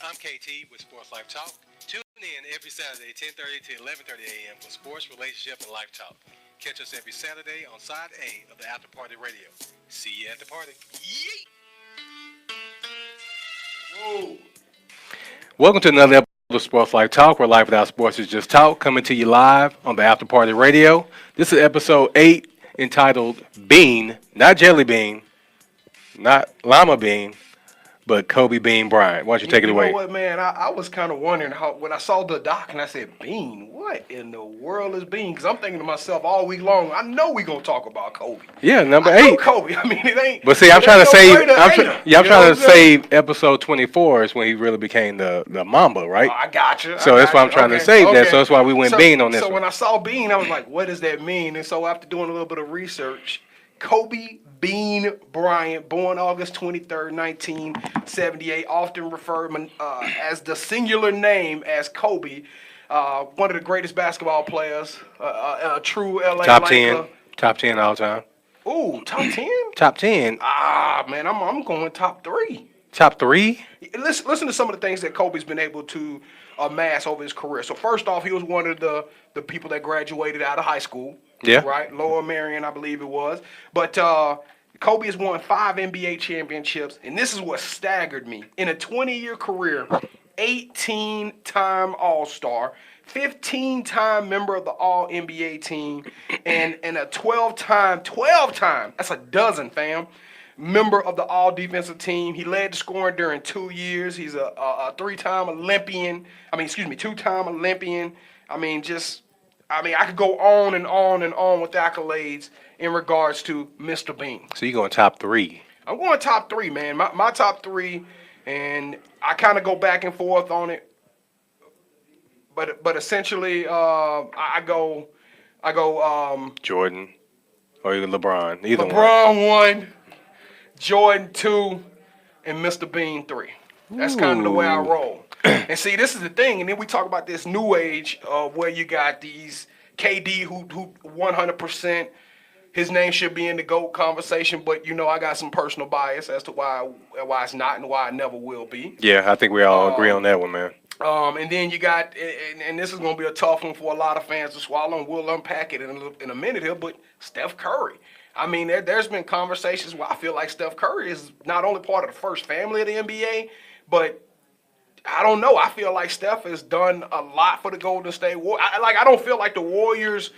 I'm KT with Sports Life Talk. Tune in every Saturday, 10:30 to 11:30 a.m. for sports, relationship, and life talk. Catch us every Saturday on Side A of the After Party Radio. See you at the party. Yeet! Whoa! Welcome to another episode of Sports Life Talk, where life without sports is just talk. Coming to you live on the After Party Radio. This is episode 8, entitled Bean, not Jelly Bean, not Llama Bean, but Kobe Bean Bryant. Why don't you take it away? You know what, man? I was kind of wondering how when I saw the doc and I said, Bean, what in the world is Bean? Because I'm thinking to myself all week long, I know we gonna talk about Kobe. Yeah, number I know 8. Kobe. I mean, it ain't. But see, I'm trying to save. I'm trying to say save episode 24 is when he really became the Mamba, right? I got you. So that's why I'm trying to save that. So that's why we went Bean on this So one. when I saw Bean, I was like, what does that mean? And so after doing a little bit of research, Kobe Bean Bryant, born August 23rd, 1978, often referred as the singular name as Kobe, one of the greatest basketball players, a true LA Top Laker. 10. Top 10 all time. Ooh, top 10? Top 10. Ah, man, I'm going top 3. Top 3? Listen to some of the things that Kobe's been able to amass over his career. So first off, he was one of the people that graduated out of high school. Yeah. Right? Lower Marion, I believe it was. But Kobe has won 5 NBA championships, and this is what staggered me. In a 20-year career, 18-time All-Star, 15-time member of the All-NBA team, and a 12-time, that's a dozen, fam, member of the All-Defensive team. He led the scoring during 2 years. He's a 3-time Olympian. Two-time Olympian. I could go on and on and on with the accolades in regards to Mr. Bean. So you're going top 3. I'm going top 3, man. My top 3, and I kind of go back and forth on it. But essentially, I go. Jordan or even LeBron. Either LeBron 1, Jordan 2, and Mr. Bean 3. That's kind of the way I roll. And see, this is the thing, and then we talk about this new age where you got these KD who 100% his name should be in the GOAT conversation, but I got some personal bias as to why it's not and why it never will be. Yeah, I think we all agree on that one, man. And then you got, and this is going to be a tough one for a lot of fans to swallow, and we'll unpack it in a minute here, but Steph Curry. I mean, there's been conversations where I feel like Steph Curry is not only part of the first family of the NBA, but I don't know. I feel like Steph has done a lot for the Golden State Warriors. I don't feel like the Warriors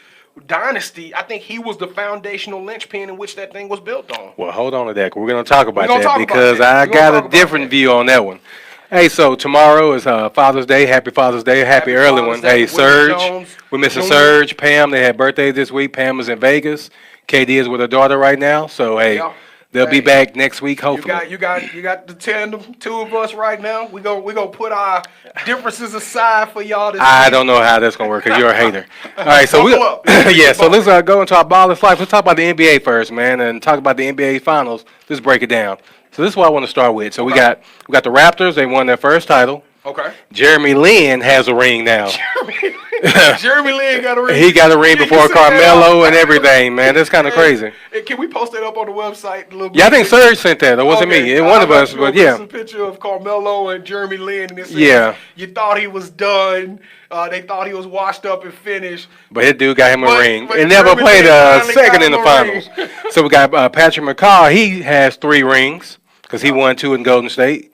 dynasty. I think he was the foundational linchpin in which that thing was built on. Well, hold on to that. We're going to talk about that because I got a different view on that one. Hey, so tomorrow is Father's Day. Happy Father's Day. Happy early one. Hey, Serge. We're missing Serge. Pam, they had birthdays this week. Pam is in Vegas. KD is with her daughter right now. So, hey. Yeah. They'll be back next week, hopefully. You got the tandem, two of us right now. We gonna put our differences aside for y'all this I week. don't know how that's gonna work because you're a hater. All right, so so let's go into our baller's life. Let's talk about the NBA first, man, and talk about the NBA Finals. Let's break it down. So this is what I want to start with. So we got the Raptors. They won their first title. Okay. Jeremy Lin has a ring now. Jeremy Lin got a ring. He got a ring before Carmelo and everything, man. That's kind of crazy. Can we post that up on the website a little bit? Yeah, I think Serge sent that. It wasn't me. It one of us, but yeah. A picture of Carmelo and Jeremy Lin. And it says, you thought he was done. They thought he was washed up and finished. But his dude got him a ring. And never played a second in the finals. So we got Patrick McCaw. He has 3 rings because he won 2 in Golden State.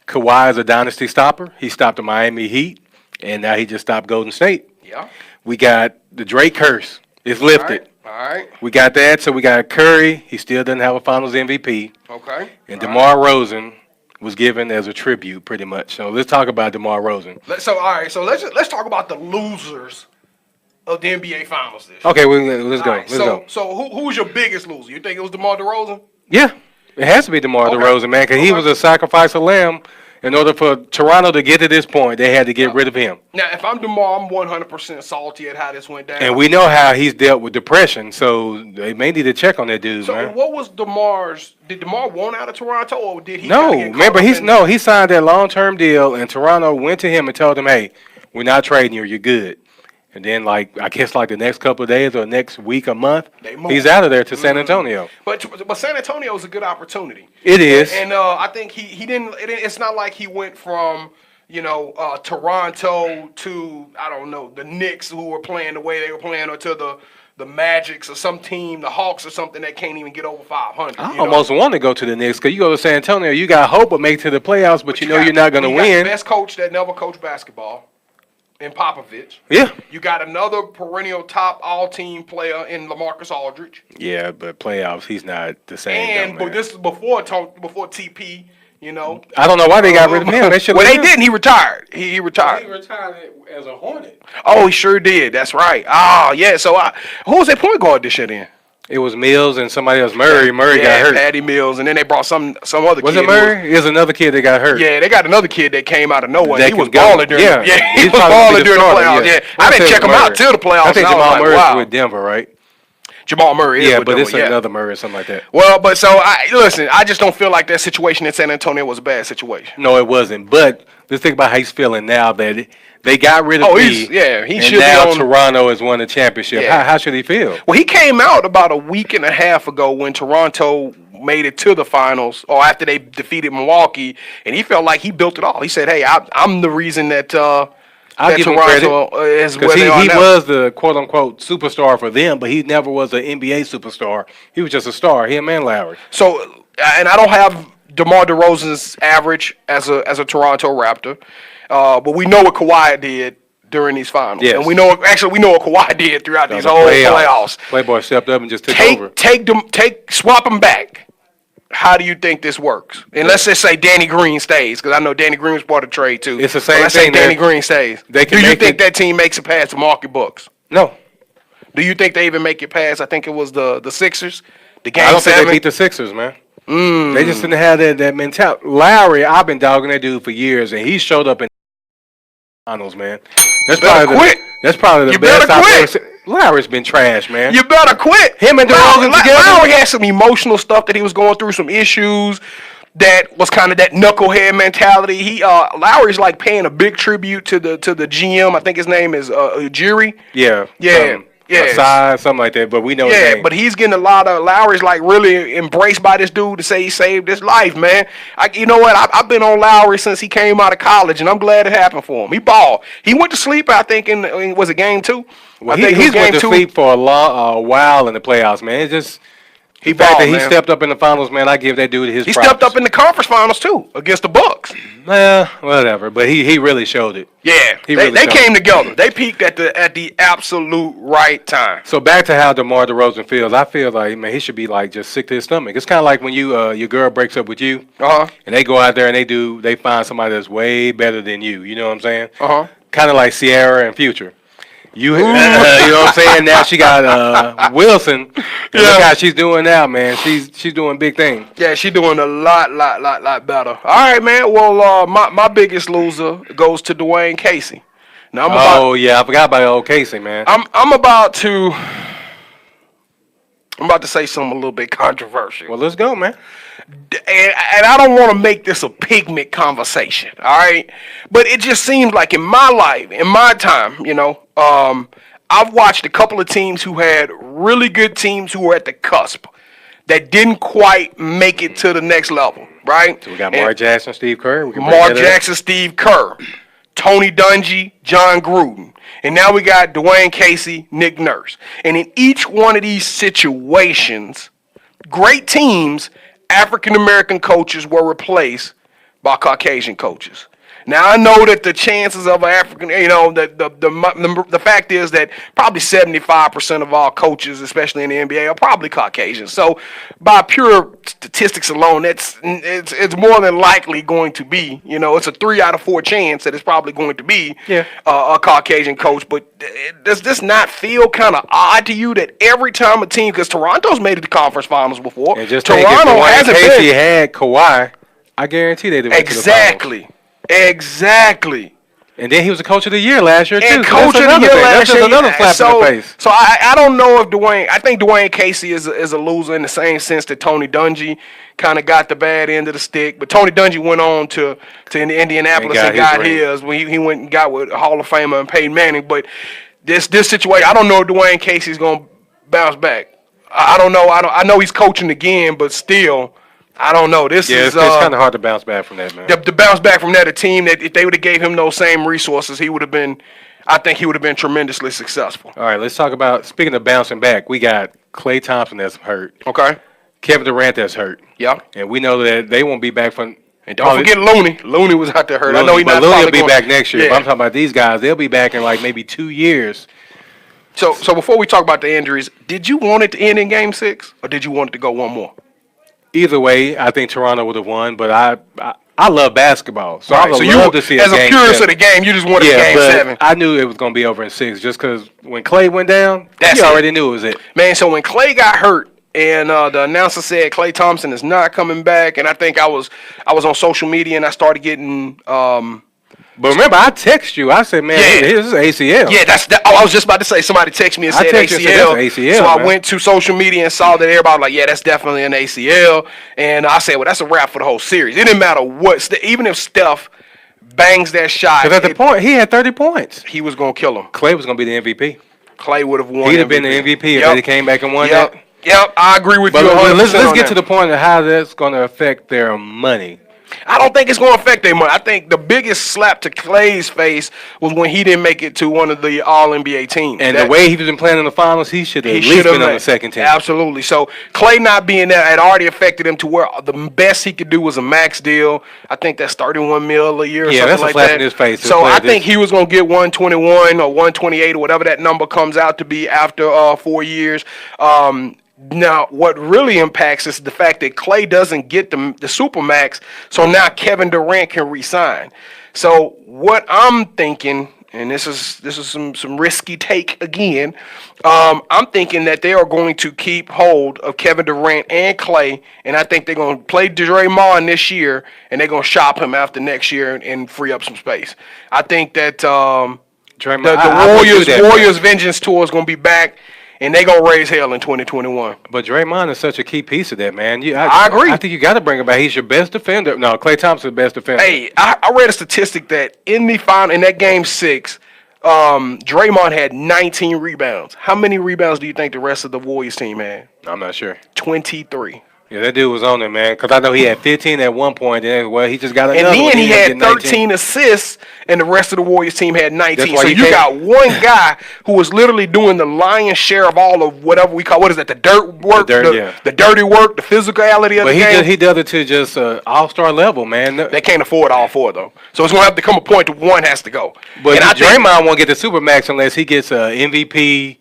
Kawhi is a dynasty stopper. He stopped the Miami Heat, and now he just stopped Golden State. Yeah. We got the Drake curse. It's lifted. All right. We got that. So we got Curry. He still doesn't have a Finals MVP. Okay. And DeMar Rosen was given as a tribute, pretty much. So let's talk about DeMar Rosen. So let's talk about the losers of the NBA Finals this year. Okay, let's go. Let's go. So who's your biggest loser? You think it was DeMar DeRozan? Yeah. It has to be DeMar DeRozan, man, because he was a sacrifice of lamb. In order for Toronto to get to this point, they had to get rid of him. Now, if I'm DeMar, I'm 100% salty at how this went down. And we know how he's dealt with depression, so they may need to check on that dude, man. So what was DeMar's? Did DeMar want out of Toronto, or did he? No, remember he signed that long-term deal, and Toronto went to him and told him, "Hey, we're not trading you. You're good." And then, I guess, the next couple of days or next week, a month, he's out of there to San Antonio. But San Antonio is a good opportunity. It is. And I think he didn't. It's not like he went from Toronto to, I don't know, the Knicks who were playing the way they were playing, or to the Magics or some team, the Hawks or something that can't even get over 500. I almost want to go to the Knicks, because you go to San Antonio, you got hope of making to the playoffs, but you know you're not going to You got win. the best coach that never coached basketball in Popovich. Yeah. You got another perennial top all-team player in LaMarcus Aldridge. Yeah, but playoffs, he's not the same. And but this is before TP. I don't know why they got rid of him. They should. Well, they didn't. He retired. He retired. He retired as a Hornet. Oh, he sure did. That's right. Oh, yeah. So who was that point guard this year then? It was Mills and somebody else. Murray got hurt. Patty Mills, and then they brought some other kid. Was it Murray? It was another kid that got hurt. Yeah, they got another kid that came out of nowhere. That He was can go. balling during. Yeah. He was balling during the playoffs. Yeah, I didn't check him Murray. out till the playoffs. I think and was Jamal like, Murray's wow. with Denver, right? Jamal Murray. Yeah, with but Denver, it's another Murray or something like that. Well, but so listen. I just don't feel like that situation in San Antonio was a bad situation. No, it wasn't. But let's think about how he's feeling now that they got rid of he and should now be on. Toronto has won the championship. Yeah. How should he feel? Well, he came out about a week and a half ago when Toronto made it to the finals, or after they defeated Milwaukee, and he felt like he built it all. He said, "Hey, I'm the reason that I'll give him Toronto credit, is where because they are he now." was the quote unquote superstar for them, but he never was an NBA superstar. He was just a star. Him and Lowry. So, and I don't have DeMar DeRozan's average as a Toronto Raptor, but we know what Kawhi did during these finals, Yes. and we know what Kawhi did throughout these whole playoffs. Playboy stepped up and just took over. Swap them back. How do you think this works? And let's just say Danny Green stays, because I know Danny Green was part of the trade too. It's the So same let's thing. say Danny Green stays. They can Do you make think it- that team makes it past the Milwaukee Bucks? No, Do you think they even make it past? I think it was the Sixers. The game I don't think 7. they beat the Sixers, man. They just didn't have that mentality. Lowry, I've been dogging that dude for years, and he showed up in finals, man. That's better probably quit. That's probably the You best better I've quit. ever seen. Lowry's been trash, man. You better quit. Him and DeRozan together? Lowry had some emotional stuff that he was going through, some issues that was kind of that knucklehead mentality. Lowry's like paying a big tribute to the GM. I think his name is Ujiri. Yeah. Yeah. Aside, something like that, but we know his Yeah, name. but he's getting a lot of Lowry's like really embraced by this dude to say he saved his life, man. You know what? I've been on Lowry since he came out of college, and I'm glad it happened for him. He balled. He went to sleep, I think, was it game 2? Well, I think he's went to 2. sleep for a while in the playoffs, man. It's just He the fact balled, that he man. stepped up in the finals, man. I give that dude his He props. stepped up in the conference finals too against the Bucks. Whatever, but he really showed it. Yeah, He they really showed came together. They peaked at the absolute right time. So back to how DeMar DeRozan feels. I feel like, man, he should be like just sick to his stomach. It's kind of like when your girl breaks up with you, Uh huh. and they go out there and they find somebody that's way better than you. You know what I'm saying? Uh huh. Kind of like Sierra and Future. You know what I'm saying? Now she got Wilson. And look how she's doing now, man. She's doing big things. Yeah, she doing a lot better. All right, man. Well, my biggest loser goes to Dwayne Casey. Now Yeah, I forgot about old Casey, man. I'm about to say something a little bit controversial. Well, let's go, man. And I don't want to make this a pigment conversation, all right? But it just seems like in my life, in my time, I've watched a couple of teams who had really good teams who were at the cusp that didn't quite make it to the next level, right? So we got Mark Jackson, Steve Kerr. Mark Jackson, Steve Kerr, Tony Dungy, John Gruden. And now we got Dwayne Casey, Nick Nurse. And in each one of these situations, great teams, African-American coaches were replaced by Caucasian coaches. Now, I know that the chances of African, the fact is that probably 75% of all coaches, especially in the NBA, are probably Caucasian. So, by pure statistics alone, it's more than likely going to be, it's a 3 out of 4 chance that it's probably going to be a Caucasian coach. But does this not feel kind of odd to you that every time a team, because Toronto's made it to conference finals before, And just Toronto hasn't Casey been. had Kawhi, I guarantee they'd went to the finals. Exactly. And then he was the coach of the year last year, too. And So coach that's of the another year thing. last That's just year. another slap in the face. So I don't know if I think Dwayne Casey is a loser in the same sense that Tony Dungy kind of got the bad end of the stick. But Tony Dungy went on to Indianapolis and got his when he went and got with Hall of Famer and Peyton Manning. But this situation, I don't know if Dwayne Casey's going to bounce back. I don't know. I know he's coaching again, but still, I don't know. This it's is kind of hard to bounce back from that, man. To bounce back from that, a team that if they would have gave him those same resources, he would have been. I think he would have been tremendously successful. All right, let's talk about, speaking of bouncing back, we got Klay Thompson that's hurt. Okay. Kevin Durant that's hurt. Yeah. And we know that they won't be back from. And don't forget Looney. Looney was out there hurt. I know he's not. Looney will be back next year. Yeah. But I'm talking about these guys. They'll be back in like maybe 2 years. So before we talk about the injuries, did you want it to end in Game 6 or did you want it to go one more? Either way, I think Toronto would have won. But I love basketball, so right. I would so love to see as a purist of the game, you just wanted Game 7. I knew it was going to be over in 6 just because when Klay went down, you already knew it was it. Man, so when Klay got hurt and the announcer said Klay Thompson is not coming back, and I think I was on social media and I started getting But remember, I texted you. I said, man, this is ACL. Yeah, I was just about to say, somebody texted me and said ACL. So I went to social media and saw that everybody was like, yeah, that's definitely an ACL. And I said, well, that's a wrap for the whole series. It didn't matter what, even if Steph bangs that shot. Because at the point, he had 30 points. He was going to kill him. Klay was going to be the MVP. Klay would have won. He'd have been the MVP if they came back and won that. Yep, I agree with you. Let's get to the point of how that's going to affect their money. I don't think it's going to affect their money. I think the biggest slap to Klay's face was when he didn't make it to one of the All-NBA teams. And the way he's been playing in the finals, he should have at least been on the second team. Absolutely. So Klay not being there had already affected him to where the best he could do was a max deal. I think that's $31 million a year or something like that. Yeah, that's a slap in his face. So I think he was going to get 121 or 128 or whatever that number comes out to be after 4 years. Now, what really impacts is the fact that Klay doesn't get the Supermax, so now Kevin Durant can resign. So what I'm thinking, and this is some risky take again, I'm thinking that they are going to keep hold of Kevin Durant and Klay, and I think they're going to play Draymond this year, and they're going to shop him after next year and free up some space. I think that the Warriors Vengeance Tour is going to be back. And they gonna raise hell in 2021. But Draymond is such a key piece of that, man. I agree. I think you got to bring him back. He's your best defender. No, Klay Thompson's the best defender. Hey, I read a statistic that in that Game 6, Draymond had 19 rebounds. How many rebounds do you think the rest of the Warriors team had? I'm not sure. 23. Yeah, that dude was on there, man. Because I know he had 15 at one point, and he just got another. And then he had 13 assists, and the rest of the Warriors team had 19. So you got one guy who was literally doing the lion's share of all of whatever we call, what is that, the dirt work, the dirty work, the physicality of the game. But he does it to just all-star level, man. They can't afford all four, though. So it's going to have to come a point to one has to go. But Draymond won't get the Supermax unless he gets an MVP.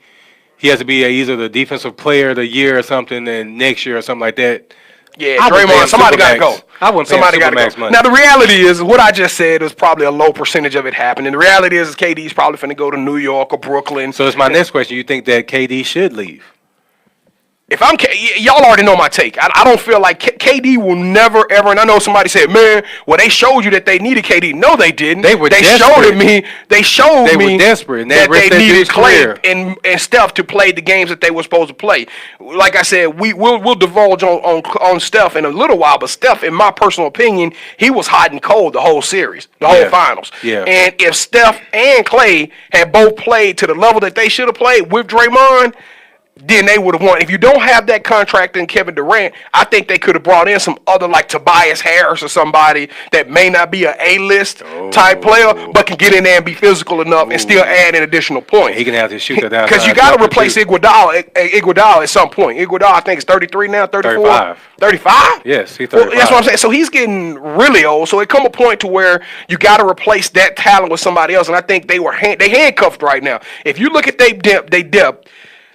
He has to be either the defensive player of the year or something, and next year or something like that. Yeah, Draymond, somebody got to go. I wouldn't pay him Supermax money. Now, the reality is, what I just said is probably a low percentage of it happening. The reality is KD's probably finna go to New York or Brooklyn. So it's my next question. You think that KD should leave? If I'm y'all already know my take. I don't feel like KD will never ever. And I know somebody said, "Man, well they showed you that they needed KD." No, they didn't. They showed me. They were desperate that they needed Klay and Steph to play the games that they were supposed to play. Like I said, we'll divulge on Steph in a little while. But Steph, in my personal opinion, he was hot and cold the whole series, the whole finals. Yeah. And if Steph and Klay had both played to the level that they should have played with Draymond, then they would have won. If you don't have that contract in Kevin Durant, I think they could have brought in some other like Tobias Harris or somebody that may not be an A-list type player, but can get in there and be physical enough and still add in additional points. He can have to shoot that down. Because you got to replace Iguodala at some point. Iguodala, I think, is 33 now, 34? 35? Yes, he's 35. Well, that's what I'm saying. So he's getting really old. So it come a point to where you got to replace that talent with somebody else. And I think they handcuffed right now. If you look at they depth,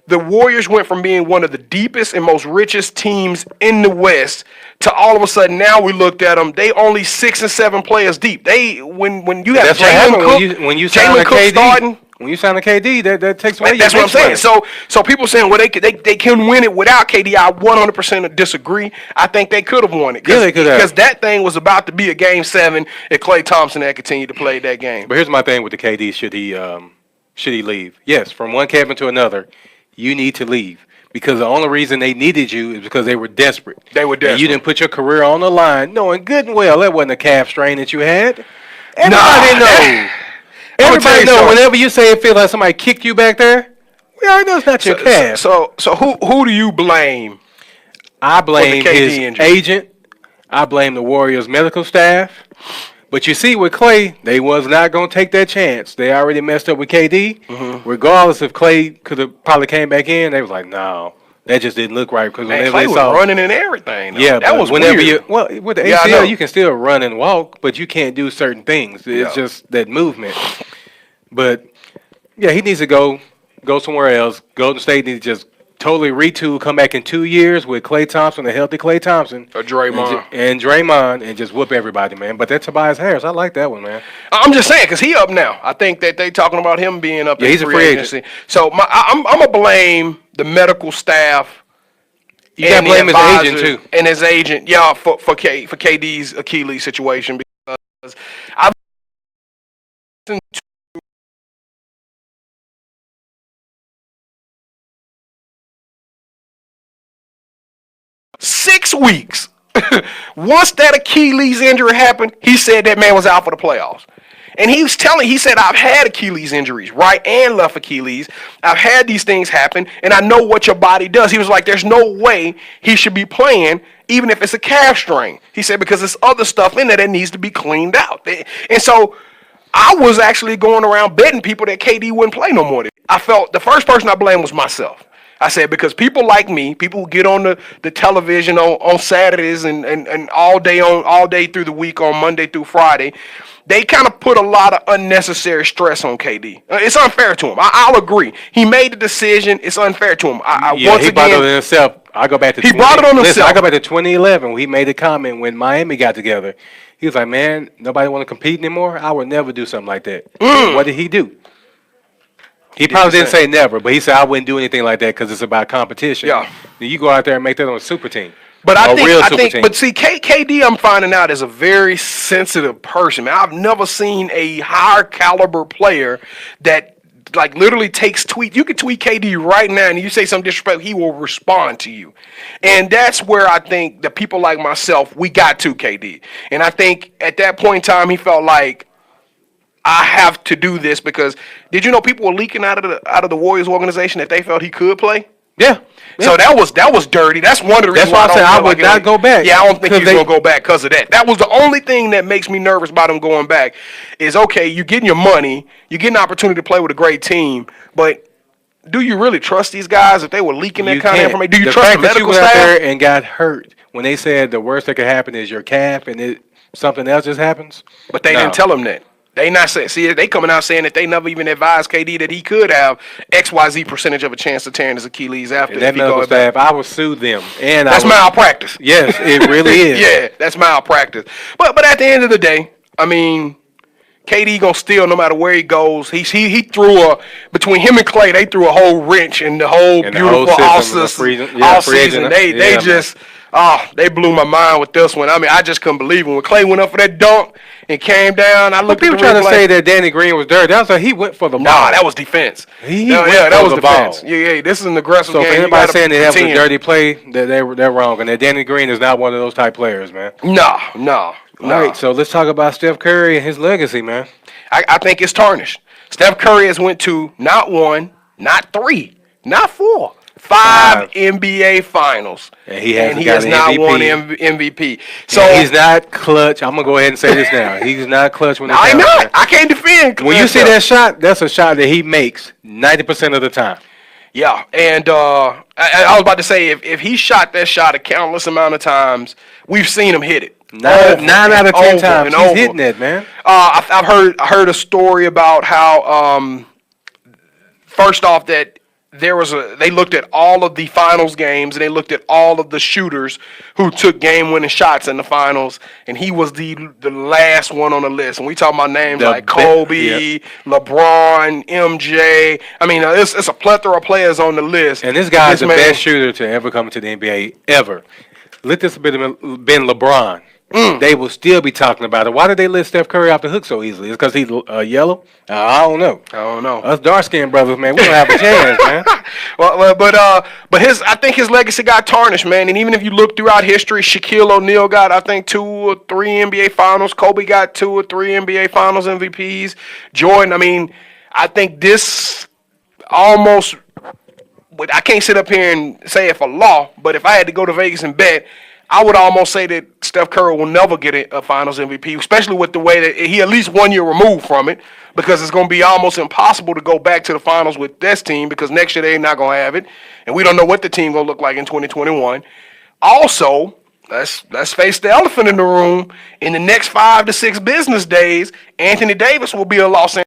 the Warriors went from being one of the deepest and most richest teams in the West to all of a sudden now we looked at them. They only 6 and 7 players deep. When you have Jalen Cook, when you sign a KD starting. When you sign a KD, that takes away. That's what I'm saying. So people saying, well, they can win it without KD. I 100% disagree. I think they could have won it. Yeah, they could have. Because that thing was about to be a Game 7 if Klay Thompson had continued to play that game. But here's my thing with the KD. Should he leave? Yes, from one Kevin to another. You need to leave because the only reason they needed you is because they were desperate. They were desperate. And you didn't put your career on the line, knowing good and well that wasn't a calf strain that you had. Everybody knows. Everybody knows. Whenever you say it feels like somebody kicked you back there, we already know it's not your calf. So who do you blame? I blame his agent. I blame the Warriors medical staff. But you see, with Clay, they was not going to take that chance. They already messed up with KD. Mm-hmm. Regardless if Clay could have probably came back in, they was like, no, that just didn't look right. Because whenever Clay they was saw running and everything. Though. Yeah, that was whenever weird. With the Yeah, I know. ACL, you can still run and walk, but you can't do certain things. It's Yeah. just that movement. But yeah, he needs to go somewhere else. Golden State needs to just totally retool, come back in 2 years with Klay Thompson, a healthy Klay Thompson, Or Draymond. and Draymond, and just whoop everybody, man. But that Tobias Harris, I like that one, man. I'm just saying because he up now. I think that they talking about him being up. Yeah, in he's a free agent. agency. So I'm gonna blame the medical staff. You got to blame his agent too. And his agent, yeah, for KD's Achilles situation because I've listened to 6 weeks. Once that Achilles injury happened, he said that man was out for the playoffs. And he said, I've had Achilles injuries, right and left Achilles. I've had these things happen, and I know what your body does. He was like, there's no way he should be playing, even if it's a calf strain. He said, because there's other stuff in there that needs to be cleaned out. And so I was actually going around betting people that KD wouldn't play no more. I felt the first person I blamed was myself. I said, because people like me, people who get on the television on Saturdays and all day through the week on Monday through Friday, they kind of put a lot of unnecessary stress on KD. It's unfair to him. I'll agree. He made the decision. It's unfair to him. He brought it on himself. I go back to he brought it on himself. Listen, I go back to 2011 when he made a comment when Miami got together. He was like, man, nobody want to compete anymore. I would never do something like that. What did he do? He probably didn't say never, but he said I wouldn't do anything like that because it's about competition. Yeah. Then you go out there and make that on a super team. But I think, team. but see, KD, I'm finding out is a very sensitive person, man. I've never seen a higher caliber player that like literally takes tweets. You can tweet KD right now, and you say something disrespectful, he will respond to you. And that's where I think the people like myself, we got to KD. And I think at that point in time, he felt like I have to do this because did you know people were leaking out of the Warriors organization that they felt he could play? Yeah. So that was dirty. That's one of the reasons why I said I would like not go back. Yeah, I don't think he's going to go back because of that. That was the only thing that makes me nervous about him going back is, okay, you're getting your money, you're getting an opportunity to play with a great team, but do you really trust these guys if they were leaking that kind of information? Do you trust the medical staff? The fact that you went out there and got hurt when they said the worst that could happen is your calf and something else just happens? But they didn't tell him that. They not saying. See, they coming out saying that they never even advised KD that he could have XYZ percentage of a chance of tearing his Achilles after. And that medical staff, I would sue them. And that's malpractice. Yes, it really is. Yeah, that's malpractice. But at the end of the day, I mean, KD gonna steal no matter where he goes. He threw between him and Clay, they threw a whole wrench in the whole beautiful all season. They just. They blew my mind with this one. I mean, I just couldn't believe it. When Clay went up for that dunk and came down, I looked at the replay. People trying to say that Danny Green was dirty. That was like he went for the ball. Nah, that was defense. That was defense. Yeah, this is an aggressive game. So if anybody saying that was a dirty play, they're wrong. And that Danny Green is not one of those type players, man. No. All right, so let's talk about Steph Curry and his legacy, man. I think it's tarnished. Steph Curry has went to not 1, not 3, not 4. 5 NBA Finals, and he has not won MVP. So he's not clutch. I'm gonna go ahead and say this now. He's not clutch when I'm not. I can't defend. When you see that shot, that's a shot that he makes 90% of the time. Yeah, and I was about to say if he shot that shot a countless amount of times, we've seen him hit it. 9 out of 10 times he's hitting that, man. I've heard a story about how first off that. They looked at all of the finals games and they looked at all of the shooters who took game-winning shots in the finals, and he was the last one on the list. And we talk about names like Kobe, LeBron, MJ. I mean, it's a plethora of players on the list. And this guy's the best shooter to ever come to the NBA ever. Let this have been LeBron. They will still be talking about it. Why did they let Steph Curry off the hook so easily? It's because he's yellow? I don't know. Us dark-skinned brothers, man, we don't have a chance, man. But I think his legacy got tarnished, man. And even if you look throughout history, Shaquille O'Neal got, I think, 2 or 3 NBA Finals. Kobe got 2 or 3 NBA Finals MVPs. Jordan, I mean, I think this almost, I can't sit up here and say it for law, but if I had to go to Vegas and bet, I would almost say that Steph Curry will never get a Finals MVP, especially with the way that he at least 1 year removed from it, because it's going to be almost impossible to go back to the Finals with this team because next year they're not going to have it, and we don't know what the team going to look like in 2021. Also, let's face the elephant in the room. In the next 5 to 6 business days, Anthony Davis will be a Los Angeles.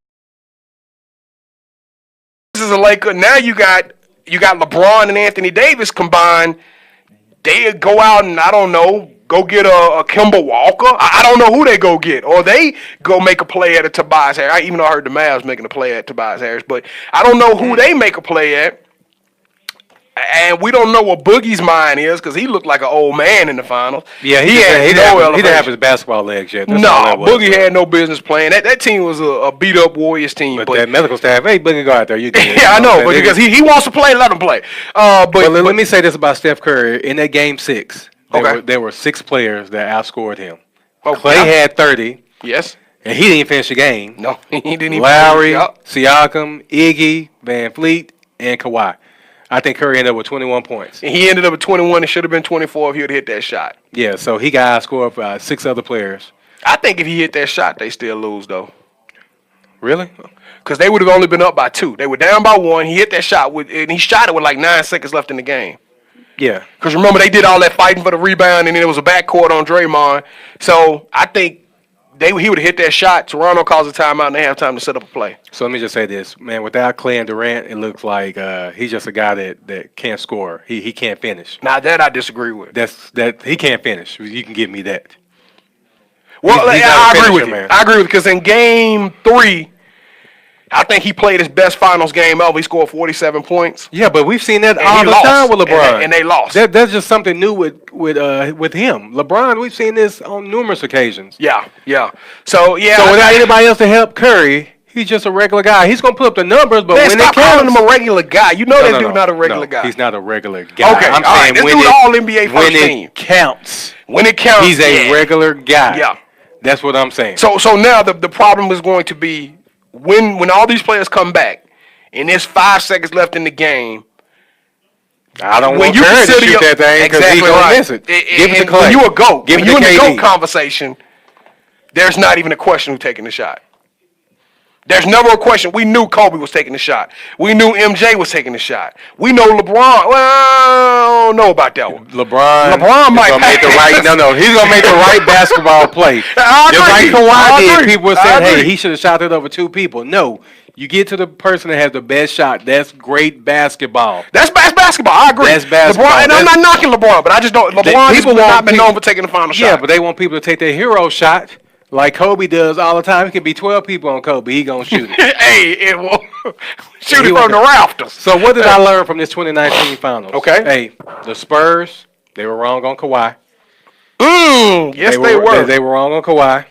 This is a Laker. Now you got LeBron and Anthony Davis combined. They go out and, I don't know, go get a Kemba Walker. I don't know who they go get. Or they go make a play at a Tobias Harris. Even though I heard the Mavs making a play at Tobias Harris. But I don't know who they make a play at. And we don't know what Boogie's mind is because he looked like an old man in the Finals. Yeah, he didn't have his basketball legs yet. No, Boogie had no business playing. That team was a beat-up Warriors team. But that medical staff, hey, Boogie, go out there. You get yeah, I know, but because he wants to play, let him play. But let me say this about Steph Curry. In that Game 6, there were 6 players that outscored him. Clay had 30. Yes. And he didn't finish the game. No, he didn't even Lowry, Siakam, Iggy, Van Fleet, and Kawhi. I think Curry ended up with 21 points. And he ended up with 21. It should have been 24 if he would have hit that shot. Yeah, so he got outscored by 6 other players. I think if he hit that shot, they still lose, though. Really? Because they would have only been up by 2. They were down by 1. He hit that shot, and he shot it with like 9 seconds left in the game. Yeah. Because remember, they did all that fighting for the rebound, and then it was a backcourt on Draymond. So I think he would have hit that shot. Toronto calls a timeout, and they have time to set up a play. So let me just say this, man. Without Clay and Durant, it looks like he's just a guy that can't score. He can't finish. Now that I disagree with. That he can't finish. You can give me that. Well, I agree with you. I agree with you because in Game 3, I think he played his best Finals game ever. He scored 47 points. Yeah, but we've seen that all the time with LeBron, and they lost. That's just something new with him. LeBron, we've seen this on numerous occasions. Yeah. So without anybody else to help Curry, he's just a regular guy. He's gonna put up the numbers, but when it counts, calling him a regular guy. You know that dude's not a regular guy. He's not a regular guy. Okay, I'm saying this dude all NBA first team. When it counts, he's a regular guy. Yeah, that's what I'm saying. So now the problem is going to be when all these players come back and there's 5 seconds left in the game. I don't want Curry to shoot that thing because he's going to miss it. Give it to Clay. When you a GOAT, when you in the GOAT conversation, there's not even a question who's taking the shot. There's never a question. We knew Kobe was taking the shot. We knew MJ was taking the shot. We know LeBron. Well, I don't know about that one. LeBron might make the right. No, he's gonna make the right basketball play. Just like Kawhi did. People were saying, "Hey, he should have shot it over 2 people." No, you get to the person that has the best shot. That's great basketball. That's basketball. I agree. That's basketball. LeBron, and I'm not knocking LeBron, but I just don't. LeBron has not been known for taking the final shot. Yeah, but they want people to take their hero shot. Like Kobe does all the time. It could be 12 people on Kobe. He going to shoot it. Hey, it will shoot it from the rafters. So what did I learn from this 2019 Finals? Okay. Hey, the Spurs, they were wrong on Kawhi. Yes, they were. They were wrong on Kawhi.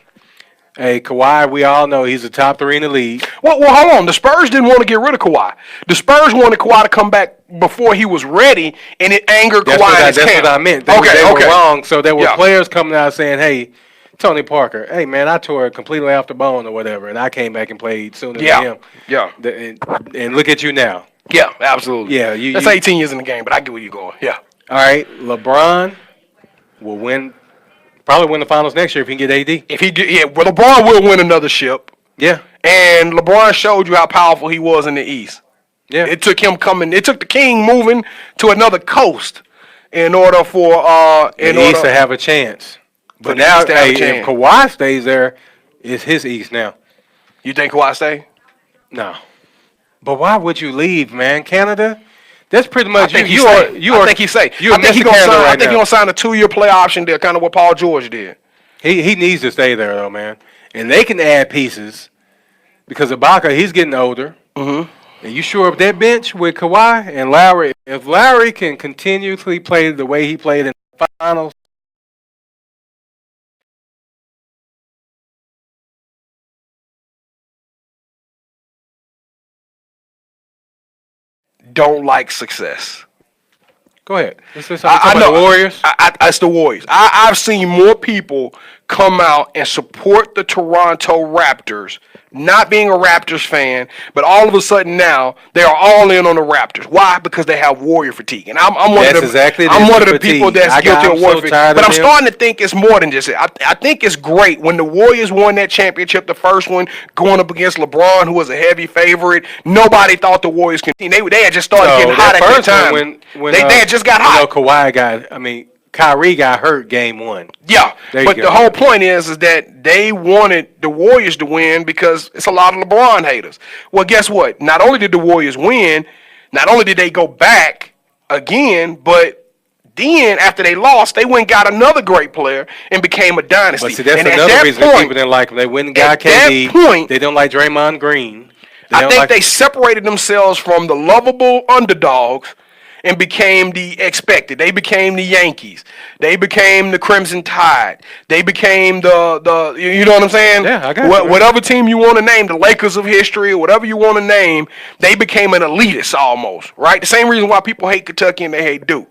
Hey, Kawhi, we all know he's the top 3 in the league. Well, hold on. The Spurs didn't want to get rid of Kawhi. The Spurs wanted Kawhi to come back before he was ready, and it angered Kawhi. That's what I meant. They were wrong. So there were players coming out saying, hey, Tony Parker, hey, man, I tore it completely off the bone or whatever, and I came back and played sooner than him. Yeah. And look at you now. Yeah, absolutely. Yeah. That's 18 years in the game, but I get where you're going. Yeah. All right, LeBron will probably win the Finals next year if he can get AD. Well, LeBron will win another ship. Yeah. And LeBron showed you how powerful he was in the East. Yeah. It took the King moving to another coast in order for the East to have a chance. But now, if Kawhi stays there, it's his East now. You think Kawhi stay? No. But why would you leave, man? Canada? That's pretty much I think he stay. I think he's gonna sign a 2-year play option deal, kind of what Paul George did. He needs to stay there though, man. And they can add pieces because Ibaka, he's getting older. Mm-hmm. And you shore up that bench with Kawhi and Lowry. If Lowry can continuously play the way he played in the Finals. Don't like success. Go ahead. Let's talk about the Warriors. It's the Warriors. I've seen more people come out and support the Toronto Raptors, not being a Raptors fan, but all of a sudden now they are all in on the Raptors. Why? Because they have Warrior fatigue, and I'm one of the people that's guilty of Warrior fatigue. But I'm starting to think it's more than just it. I think it's great when the Warriors won that championship, the first one, going up against LeBron, who was a heavy favorite. Nobody thought the Warriors could. They had just started getting hot at that time. When they had just got hot. Kyrie got hurt game 1. Yeah, but the whole point is that they wanted the Warriors to win because it's a lot of LeBron haters. Well, guess what? Not only did the Warriors win, not only did they go back again, but then after they lost, they went and got another great player and became a dynasty. But see, that's another reason people didn't like them. They went and got KD. They don't like Draymond Green. I think they separated themselves from the lovable underdogs and became the expected. They became the Yankees. They became the Crimson Tide. They became the you know what I'm saying? Yeah, I got you. Whatever team you want to name, the Lakers of history, or whatever you want to name, they became an elitist almost, right? The same reason why people hate Kentucky and they hate Duke.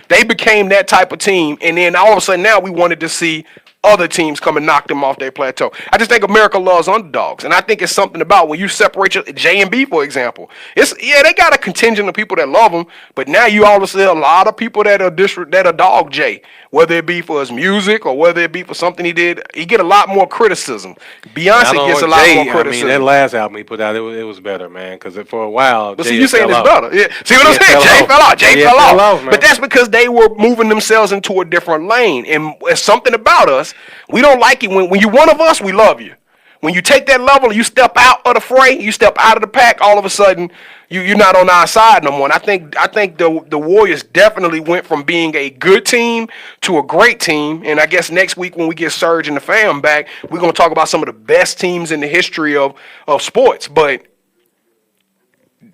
They became that type of team, and then all of a sudden now we wanted to see other teams come and knock them off their plateau. I just think America loves underdogs, and I think it's something about when you separate J&B, for example. They got a contingent of people that love them, but now you all see a lot of people that are dog Jay, whether it be for his music or whether it be for something he did. He get a lot more criticism. Beyonce gets a lot more criticism. That last album he put out, it was better, man, because for a while, but see, you saying it's better. Yeah. See what I'm saying? Jay fell off. But that's because they were moving themselves into a different lane, and it's something about us. We don't like it when you're one of us. We love you. When you take that level, you step out of the fray, you step out of the pack. All of a sudden, you're not on our side no more. And I think the Warriors definitely went from being a good team to a great team. And I guess next week when we get Serge and the fam back, we're gonna talk about some of the best teams in the history of sports. But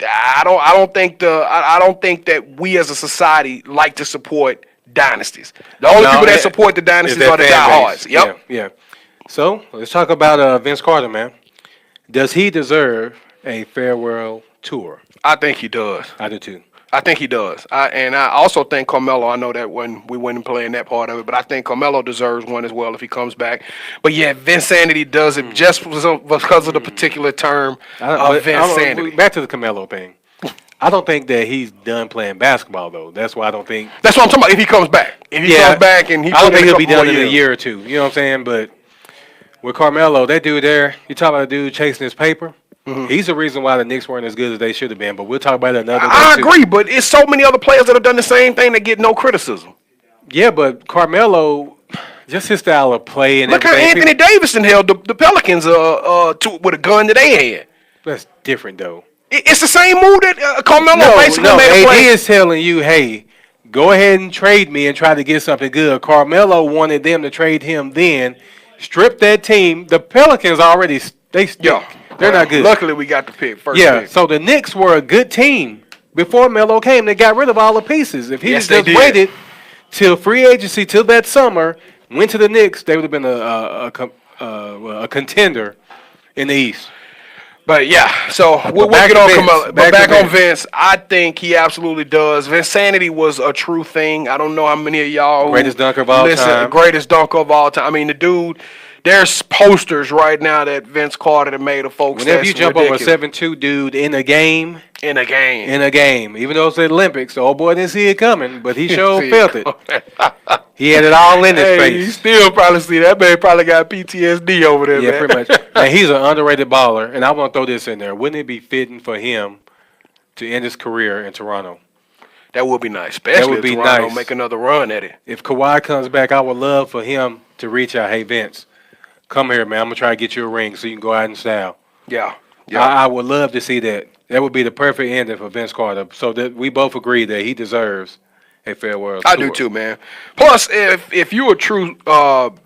I don't think that we as a society like to support dynasties. The only people that support the dynasties are the diehards. Yep. Yeah. So let's talk about Vince Carter, man. Does he deserve a farewell tour? I think he does. I do too. I think he does. I also think Carmelo, I know that when we went and playing that part of it, but I think Carmelo deserves one as well if he comes back. But yeah, Vinsanity does it just because of the particular term of Vinsanity. Back to the Carmelo thing. I don't think that he's done playing basketball, though. That's why I don't think. That's what I'm talking about. If he comes back, I don't think he'll be done in a year or two. You know what I'm saying? But with Carmelo, that dude there, you talk about a dude chasing his paper. Mm-hmm. He's the reason why the Knicks weren't as good as they should have been. But we'll talk about it another day. I agree, but it's so many other players that have done the same thing that get no criticism. Yeah, but Carmelo, just his style of play and look how Anthony Davidson held the Pelicans with a gun that they had. That's different, though. It's the same move that Carmelo basically made a play. AD is telling you, hey, go ahead and trade me and try to get something good. Carmelo wanted them to trade him then, strip that team. The Pelicans already, they stink. They're not good. Luckily, we got the pick first. Yeah, so the Knicks were a good team before Melo came. They got rid of all the pieces. If he just waited till free agency, till that summer, went to the Knicks, they would have been a contender in the East. But yeah, so we'll get on Carmelo. But back on Vince, I think he absolutely does. Vinsanity was a true thing. I don't know how many of y'all greatest dunker of all time. Greatest dunker of all time. I mean, the dude. There's posters right now that Vince Carter made of folks. Whenever you jump over a 7'2" dude in a game, even though it's the Olympics, the old boy didn't see it coming, but he sure felt it. He had it all in his face. You still probably see that man probably got PTSD over there. Yeah, pretty much. And he's an underrated baller, and I want to throw this in there. Wouldn't it be fitting for him to end his career in Toronto? That would be nice, especially if Toronto make another run at it. If Kawhi comes back, I would love for him to reach out. Hey, Vince, come here, man. I'm going to try to get you a ring so you can go out in style. Yeah. I would love to see that. That would be the perfect ending for Vince Carter. So that we both agree that he deserves a farewell tour. I do too, man. Plus, if you're a true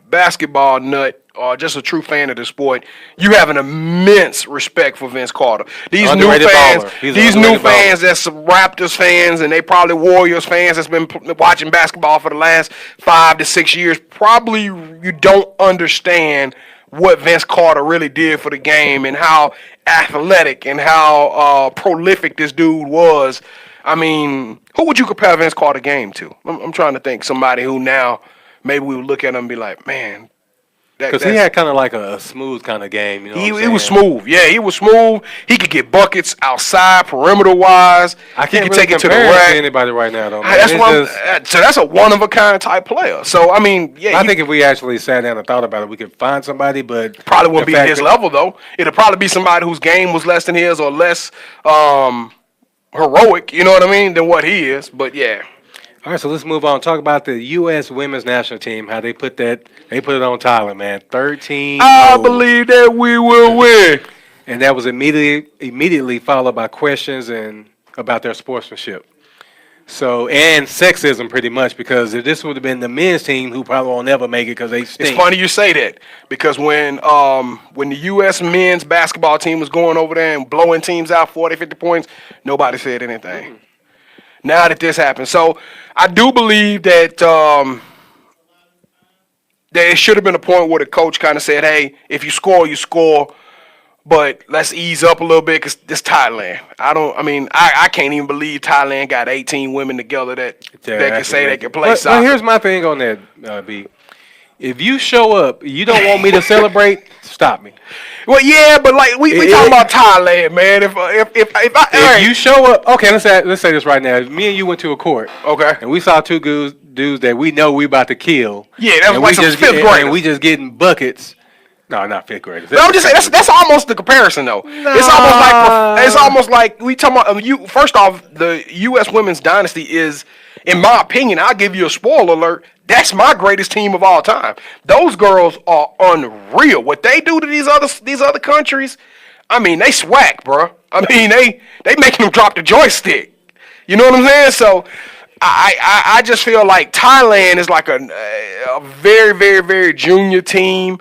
basketball nut or just a true fan of the sport, you have an immense respect for Vince Carter. These new fans that's Raptors fans and they probably Warriors fans that's been watching basketball for the last 5 to 6 years, probably you don't understand what Vince Carter really did for the game and how athletic and how prolific this dude was. I mean, who would you compare Vince Carter game to? I'm trying to think somebody who now maybe we would look at him and be like, man. Because he had kind of like a smooth kind of game, you know. He was smooth. Yeah, he was smooth. He could get buckets outside, perimeter wise. I can't really take it to the rack. To anybody right now, though. Man. So that's a one of a kind type player. So I mean, yeah. I think if we actually sat down and thought about it, we could find somebody, but probably wouldn't be at his level though. It'd probably be somebody whose game was less than his or less heroic. You know what I mean? Than what he is. But yeah. All right, so let's move on. Talk about the U.S. women's national team. How they put it on Thailand, man. 13. I believe that we will win. And that was immediately followed by questions and about their sportsmanship. So and sexism, pretty much, because if this would have been the men's team, who probably won't ever make it because they stink. It's funny you say that because when the U.S. men's basketball team was going over there and blowing teams out 40, 50 points, nobody said anything. Mm-hmm. Now that this happened. So I do believe that that it should have been a point where the coach kind of said, hey, if you score, you score, but let's ease up a little bit because this Thailand. I can't even believe Thailand got 18 women together that can say they can play soccer. But here's my thing on that, B. If you show up, you don't want me to celebrate, stop me. Well, yeah, but like we talking about Thailand, man. If you show up, okay, let's say this right now. If me and you went to a court, okay, and we saw two dudes that we know we about to kill. Yeah, that was like some fifth graders. And we just getting buckets. No, not fifth graders. No, I'm just saying that's almost the comparison though. Nah. It's almost like we talking about First off, the U.S. women's dynasty is, in my opinion, I'll give you a spoiler alert. That's my greatest team of all time. Those girls are unreal. What they do to these other countries, I mean, they swag, bro. I mean, they making them drop the joystick. You know what I'm saying? So I just feel like Thailand is like a very, very, very junior team.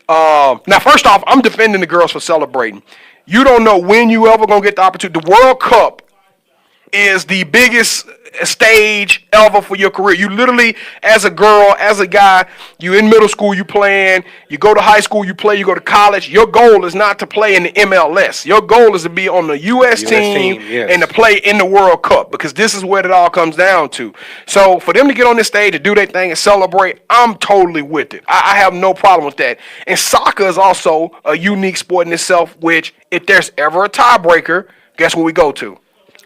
Now, first off, I'm defending the girls for celebrating. You don't know when you ever gonna get the opportunity. The World Cup is the biggest stage ever for your career. You literally, as a girl, as a guy, you in middle school, you playing, you go to high school, you play, you go to college. Your goal is not to play in the MLS. Your goal is to be on the U.S. team yes. and to play in the World Cup, because this is what it all comes down to. So for them to get on this stage and do their thing and celebrate, I'm totally with it. I have no problem with that. And soccer is also a unique sport in itself, which if there's ever a tiebreaker, guess what we go to?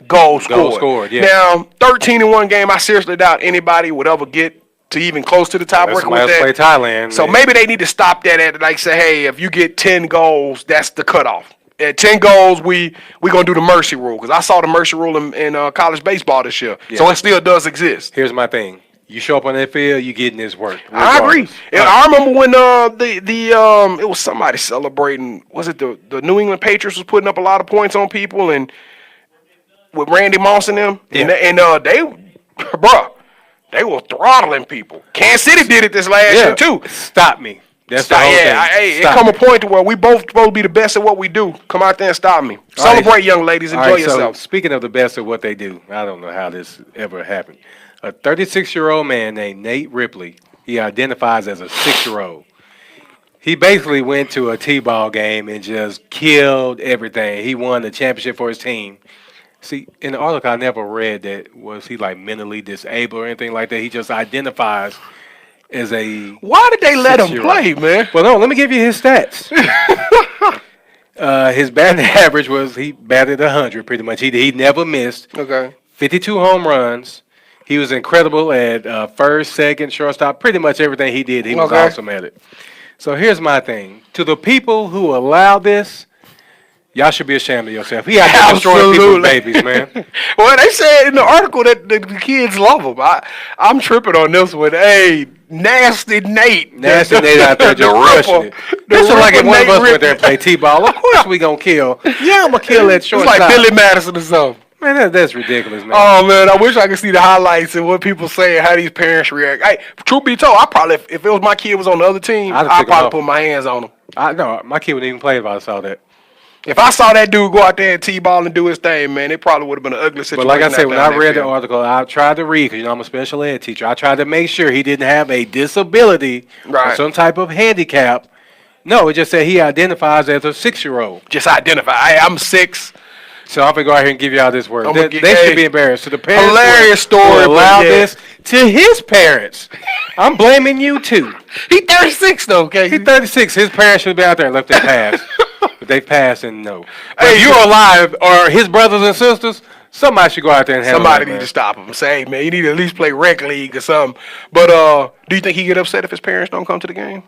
Goal scored. Yeah. Now, 13 in one game, I seriously doubt anybody would ever get to even close to the tiebreaker with that. Play Thailand. So maybe they need to stop that at, like, say, hey, if you get 10 goals, that's the cutoff. At 10 goals, we gonna do the mercy rule, because I saw the mercy rule in college baseball this year. Yeah. So it still does exist. Here's my thing. You show up on that field, you getting this work. I agree. And I remember when it was somebody celebrating. Was it the New England Patriots was putting up a lot of points on people, and with Randy Moss and them, yeah. and they were throttling people. Kansas City did it this last year too. Stop me. That's the whole thing. It come a point to where we both supposed to be the best at what we do. Come out there and stop me. Celebrate, young ladies. Enjoy yourself. So speaking of the best at what they do, I don't know how this ever happened. A 36-year-old man named Nate Ripley, he identifies as a 6-year-old. He basically went to a T-ball game and just killed everything. He won the championship for his team. See, in the article, I never read that was he like mentally disabled or anything like that. He just identifies as a. Why did they let him play, man? Well, no, let me give you his stats. His batting average was he batted 100 pretty much. He never missed. Okay. 52 home runs. He was incredible at first, second, shortstop. Pretty much everything he did, he was awesome at it. So here's my thing: to the people who allow this. Y'all should be ashamed of yourself. He out there destroying people's babies, man. Well, they said in the article that the kids love him. I'm tripping on this one. Hey, Nasty Nate. Nasty Nate out there just rushing it. This is like if one of us went there and play T-ball. Of course we gonna kill. Yeah, I'm gonna kill that short. It's like Billy Madison or something. Man, that's ridiculous, man. Oh, man, I wish I could see the highlights and what people say and how these parents react. Hey, truth be told, I probably, if it was my kid was on the other team, I'd probably put my hands on him. No, my kid wouldn't even play if I saw that. If I saw that dude go out there and T-ball and do his thing, man, it probably would have been an ugly situation. But like I said, when I read the article, I tried to read, because I'm a special ed teacher. I tried to make sure he didn't have a disability or some type of handicap. No, it just said he identifies as a 6-year-old. Just identify. I'm 6. So I'm gonna go out here and give y'all this word. They hey, should be embarrassed. So the parents hilarious story. Allow this to his parents. I'm blaming you too. He 36 though, okay? He 36. His parents should be out there and left their pass. But they passed and no. But Hey, if you're alive or his brothers and sisters, somebody should go out there and handle somebody that, need to stop him. Say, hey, man, you need to at least play rec league or something. But do you think he get upset if his parents don't come to the game?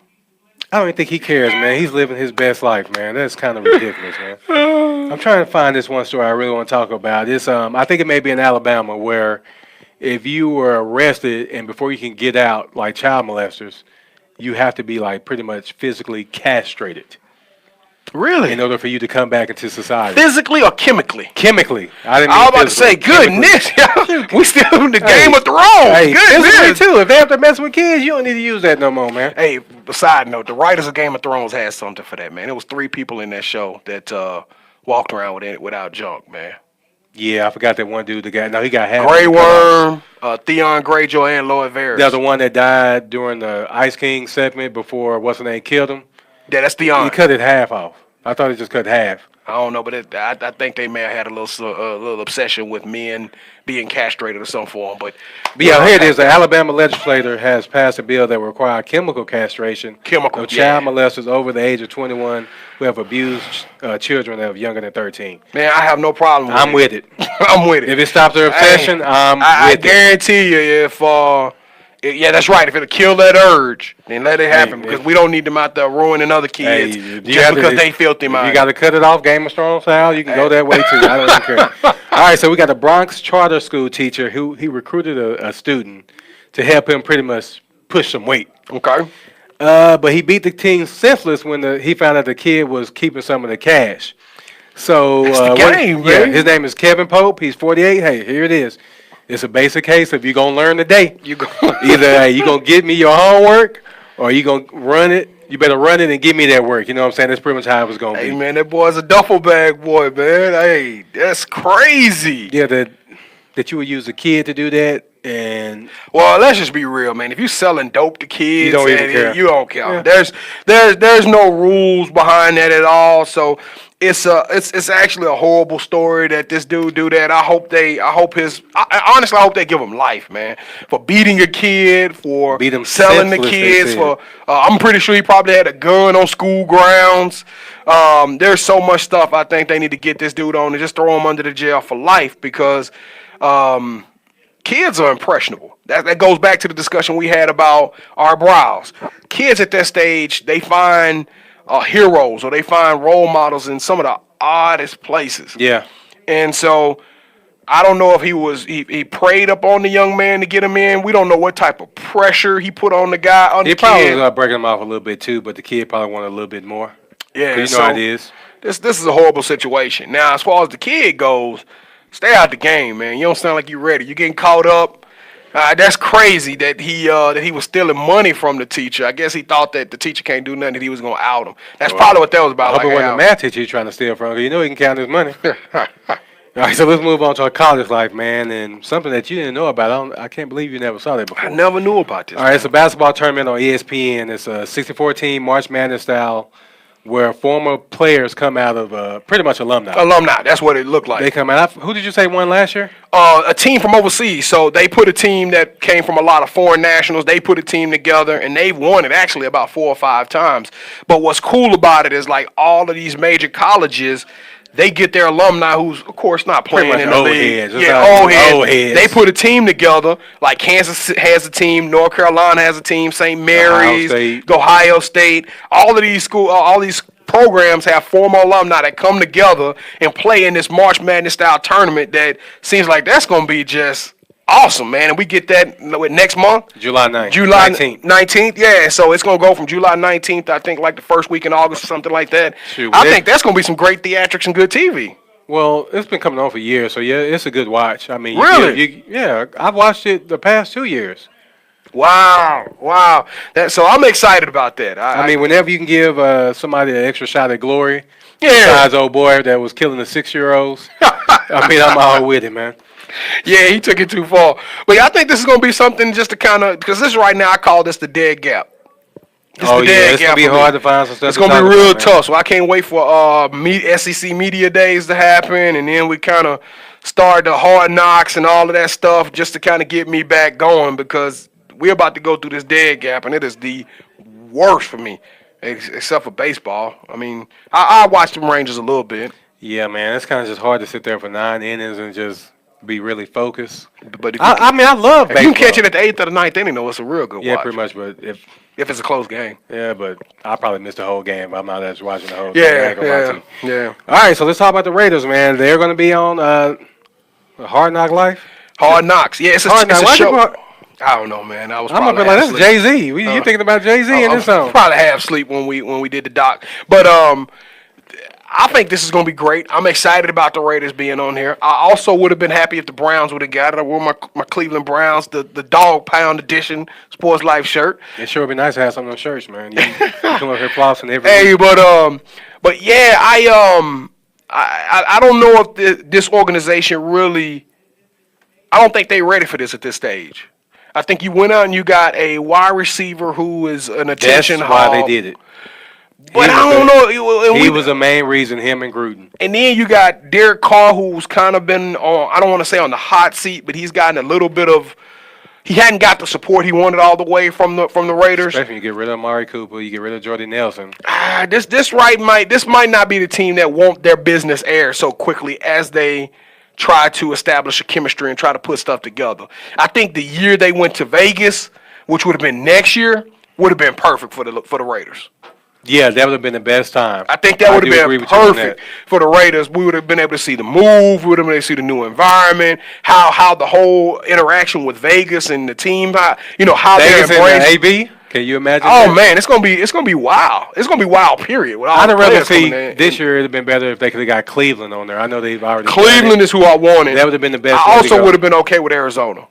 I don't even think he cares, man. He's living his best life, man. That's kind of ridiculous, man. I'm trying to find this one story I really want to talk about. It's I think it may be in Alabama where if you were arrested and before you can get out, like child molesters, you have to be like pretty much physically castrated Really? in order for you to come back into society. Physically or chemically? Chemically. I didn't mean I was about to say, physically. goodness, we still in the Hey, Game of Thrones. Hey, physically Goodness. too. If they have to mess with kids, you don't need to use that no more, man. Hey, side note, the writers of Game of Thrones had something for that, man. It was 3 people in that show that walked around with it without junk, man. Yeah, I forgot that one dude. He got half. Grey Worm, Theon Greyjoy, and Lloyd Varys. The other one that died during the Ice King segment before what's the name killed him. Yeah, that's Theon. He cut it half off. I thought he just cut half. I don't know, but I think they may have had a little obsession with men being castrated of some form. But Yeah, here it is. The Alabama legislature has passed a bill that will require chemical castration of child molesters over the age of 21 who have abused children that are younger than 13. Man, I have no problem with I'm with it. I'm with it. If it stops their obsession, I guarantee you, if yeah, that's right. If it'll kill that urge, then let it happen because we don't need them out there ruining other kids just because they filthy minded. You got to cut it off Game of Thrones style. You can go that way too. I don't even care. All right, so we got a Bronx charter school teacher who he recruited a student to help him pretty much push some weight. Okay. But he beat the team senseless when he found out the kid was keeping some of the cash. So That's the game, man. his name is Kevin Pope. He's 48. Hey, here it is. It's a basic case. If you're gonna learn today, either you gonna get me your homework or you gonna run it. You better run it and give me that work. You know what I'm saying? That's pretty much how it was gonna be. Hey man, that boy's a duffel bag boy, man. Hey, that's crazy. Yeah, that you would use a kid to do that, and well, let's just be real, man. If you selling dope to kids, you don't even care. You don't care. Yeah. There's no rules behind that at all. So it's actually a horrible story that this dude do that. I honestly I hope they give him life, man, for beating a kid, for Beat him selling the senseless, kids, they for I'm pretty sure he probably had a gun on school grounds. There's so much stuff I think they need to get this dude on and just throw him under the jail for life because kids are impressionable. That goes back to the discussion we had about our brows. Kids at that stage, they find heroes or they find role models in some of the oddest places. yeah. And so I don't know if he preyed up on the young man to get him in. We don't know what type of pressure he put on the guy. On He the probably kid. was breaking him off a little bit too, but the kid probably wanted a little bit more. Yeah, You know so how it is. This is a horrible situation. Now, as far as the kid goes, stay out the game, man. You don't sound like you're ready. You're getting caught up. That's crazy that he was stealing money from the teacher. I guess he thought that the teacher can't do nothing, that he was going to out him. That's probably what that was about. I hope it wasn't the math teacher you're trying to steal from, because you know he can count his money. All right, so let's move on to our college life, man, and something that you didn't know about. I can't believe you never saw that before. I never knew about this. All right, it's a basketball tournament on ESPN. It's a 64-team March Madness style where former players come out of pretty much alumni. Alumni, that's what it looked like. They come out. Who did you say won last year? A team from overseas. So they put a team that came from a lot of foreign nationals. They put a team together, and they've won it actually about 4 or 5 times. But what's cool about it is like all of these major colleges, they get their alumni who's, of course, not playing in the league. Old heads. They put a team together. Like Kansas has a team, North Carolina has a team, St. Mary's, Ohio State. All of these programs have former alumni that come together and play in this March Madness style tournament that seems like that's going to be just awesome, man. And we get that next month. July 9th. July 19th. Yeah, so it's going to go from July 19th, I think, like the first week in August or something like that. I think that's going to be some great theatrics and good TV. Well, it's been coming on for years, so yeah, it's a good watch. I mean, really? Yeah, I've watched it the past 2 years. Wow. So I'm excited about that. I mean, whenever you can give somebody an extra shot at glory, yeah. Besides old boy that was killing the 6-year-olds, I mean, I'm all with it, man. Yeah, he took it too far. But yeah, I think this is going to be something just to kind of, because this right now, I call this the dead gap. This is the dead it's gap gonna be for me. hard to find some stuff. It's to gonna talk be real about, man. tough. So I can't wait for SEC media days to happen, and then we kind of start the Hard Knocks and all of that stuff just to kind of get me back going, because we're about to go through this dead gap, and it is the worst for me, except for baseball. I mean, I watched the Rangers a little bit, Yeah, man, it's kind of just hard to sit there for 9 innings and just be really focused. but if you, I mean, I love if baseball. you can catch it at the 8th or the 9th inning, though, it's a real good Yeah, watch. pretty much. But if If it's a close game. but I probably missed the whole game. But I'm not actually watching the whole Yeah, game. I ain't gonna lie to you. yeah. All right, so let's talk about the Raiders, man. They're going to be on Hard Knock Life. Hard Knocks. Yeah, it's a, Hard it's Knock. a show. Why I don't know, man. I was I'm up probably here like half that's asleep. Jay Z. You thinking about Jay Z in I'm this song? probably half asleep when we did the doc. But I think this is going to be great. I'm excited about the Raiders being on here. I also would have been happy if the Browns would have got it. I wore my Cleveland Browns, the Dog Pound Edition Sports Life shirt. It sure would be nice to have some of those shirts, man. You come up here flossing every Hey, week. but yeah, I don't know if this organization really. I don't think they're ready for this at this stage. I think you went out and you got a wide receiver who is an That's attention why hog. they did it. But I don't know. He was the main reason, him and Gruden. And then you got Derek Carr, who's kind of been on, I don't want to say on the hot seat, but he's gotten a little bit of, he hadn't got the support he wanted all the way from the Raiders. Especially when you get rid of Amari Cooper, you get rid of Jordy Nelson. This might not be the team that want their business aired so quickly as they try to establish a chemistry and try to put stuff together. I think the year they went to Vegas, which would have been next year, would have been perfect for the Raiders. Yeah, that would have been the best time. I think that would do have agree been with you on perfect that. for the Raiders. We would have been able to see the move. We would have been able to see the new environment, how the whole interaction with Vegas and the team, how Vegas they're and embracing. AB. Can you imagine? Oh that? man, it's gonna be wild. It's gonna be wild. Period. With all I'd the rather players see coming in. this year. It'd have been better if they could have got Cleveland on there. I know they've already. Cleveland is who I wanted. That would have been the best. I way to also go. would have been okay with Arizona.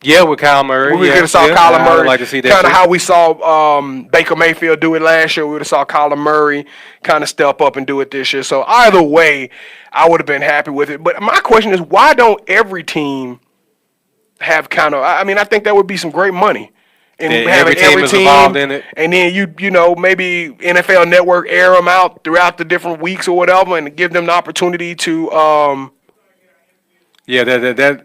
Yeah, with Kyle Murray. We yeah, could have saw yeah, Kyler I Murray. would like to see that. Kind of too. how we saw Baker Mayfield do it last year. We would have saw Kyler Murray kind of step up and do it this year. So either way, I would have been happy with it. But my question is, why don't every team have kind of? I mean, I think that would be some great money. And Yeah, having every team is involved in it. and then you know maybe NFL Network air them out throughout the different weeks or whatever, and give them the opportunity to. Yeah, the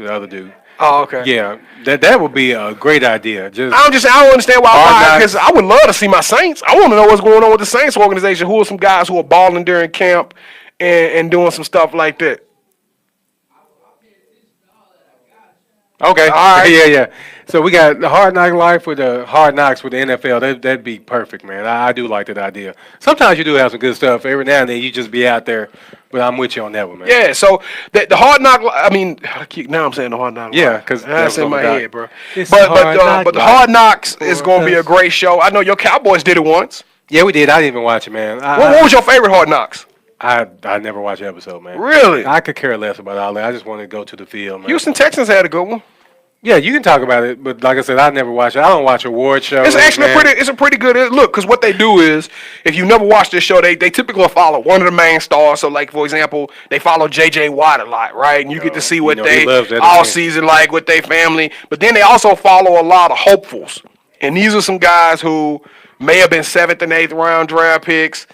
other dude. Oh, okay. Yeah, that would be a great idea. Just I don't understand Hard why, Knocks. because I would love to see my Saints. I want to know what's going on with the Saints organization. Who are some guys who are balling during camp and doing some stuff like that? okay. All right. Yeah. So we got the Hard Knock Life with the Hard Knocks with the NFL. That'd be perfect, man. I do like that idea. Sometimes you do have some good stuff. Every now and then you just be out there, but I'm with you on that one, man. Yeah, so the Hard Knock. I mean, now I'm saying the Hard Knock. Yeah, 'cause that that's was in on my the doc. head, bro. It's But Hard Knock but the Life. Hard Knocks is For going to be a us. great show. I know your Cowboys did it once. Yeah, we did. I didn't even watch it, man. What was your favorite Hard Knocks? I never watched the episode, man. Really? I could care less about all that. I just want to go to the field, man. Houston Texans had a good one. Yeah, you can talk about it, but like I said, I never watch it. I don't watch award shows. It's actually man. it's a pretty good look, because what they do is, if you never watched this show, they typically follow one of the main stars. So like, for example, they follow J.J. Watt a lot, right? And you get to see what he they loves that all man. season like with their family. But then they also follow a lot of hopefuls. And these are some guys who may have been 7th and 8th round draft picks,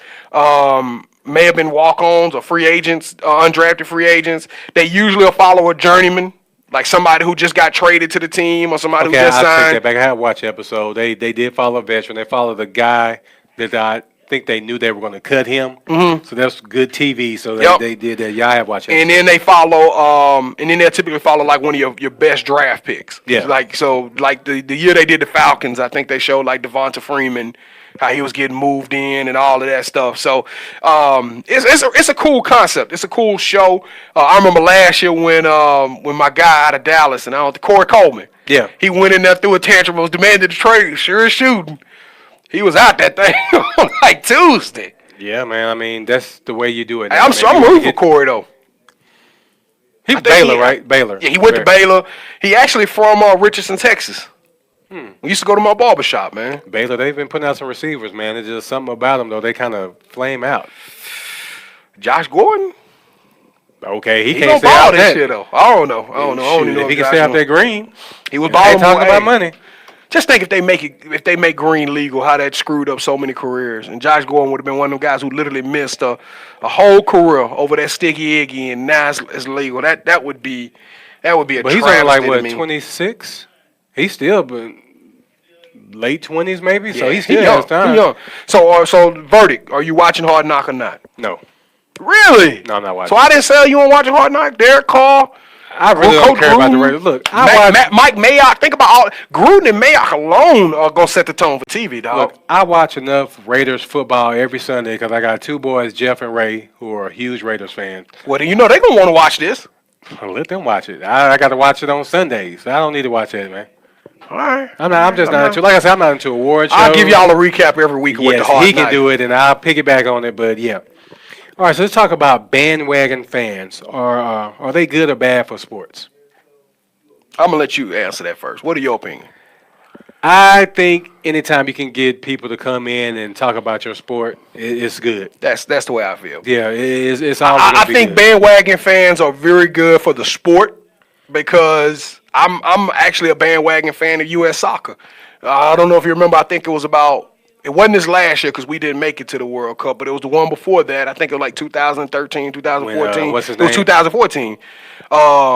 may have been walk-ons or free agents, undrafted free agents. They usually will follow a journeyman, like somebody who just got traded to the team or somebody Okay, who just I take signed. that back. I had watched the episode. They did follow a veteran. They followed the guy that I think they knew they were going to cut him. Mm-hmm. So that's good TV. So Yep. they did that. Yeah, I have watched it. And then they follow, and then they'll typically follow like one of your best draft picks. Yeah. Like the year they did the Falcons, I think they showed like Devonta Freeman, how he was getting moved in and all of that stuff. So it's a cool concept. It's a cool show. I remember last year when my guy out of Dallas and Corey Coleman. Yeah. He went in there, threw a tantrum, was demanded the trade, sure as shooting. He was out that thing on like Tuesday. Yeah, man. I mean, that's the way you do it. Hey, now, I'm man. rooting for Corey though. He I think Baylor, right? Baylor. Yeah, he went to Baylor. He actually from Richardson, Texas. We used to go to my barbershop, man. Baylor, they've been putting out some receivers, man. It's just something about them, though. They kind of flame out. Josh Gordon, Okay, he he can't gonna stay ball out this that. year though. I don't know. I don't Shoot, even know if he can Josh stay out gonna- there green, He was they balling. talking about Hey, money. Just think if they make green legal, how that screwed up so many careers. And Josh Gordon would have been one of them guys who literally missed a whole career over that sticky Iggy, and now it's legal. That would be a But he's travesty only like to what, me. 26? He's still late 20s maybe, so Yeah, he still young, has time. he young. So verdict: are you watching Hard Knock or not? No, Really? no, I'm not watching. So I didn't say you weren't watching Hard Knock. Derek Carr. I really don't Coach care about the Gruden, Raiders. Look, I watch. Mike Mayock. Think about all Gruden and Mayock alone are gonna set the tone for TV, dog. Look, I watch enough Raiders football every Sunday because I got two boys, Jeff and Ray, who are huge Raiders fans. Well, then you know they're gonna want to watch this. I'll let them watch it. I got to watch it on Sundays. I don't need to watch it, man. All right. I'm just not into. Like I said, I'm not into award shows. I'll give y'all a recap every week with the Yes, Hard he can Knock. do it, and I'll piggyback on it. But yeah. All right, so let's talk about bandwagon fans. Are they good or bad for sports? I'm gonna let you answer that first. What are your opinion? I think anytime you can get people to come in and talk about your sport, it's good. That's the way I feel. Yeah, it's always I gonna be think good. bandwagon fans are very good for the sport because I'm actually a bandwagon fan of U.S. soccer. I don't know if you remember. I think it wasn't this last year because we didn't make it to the World Cup, but it was the one before that. I think it was like 2013, 2014. what's his It was name? 2014.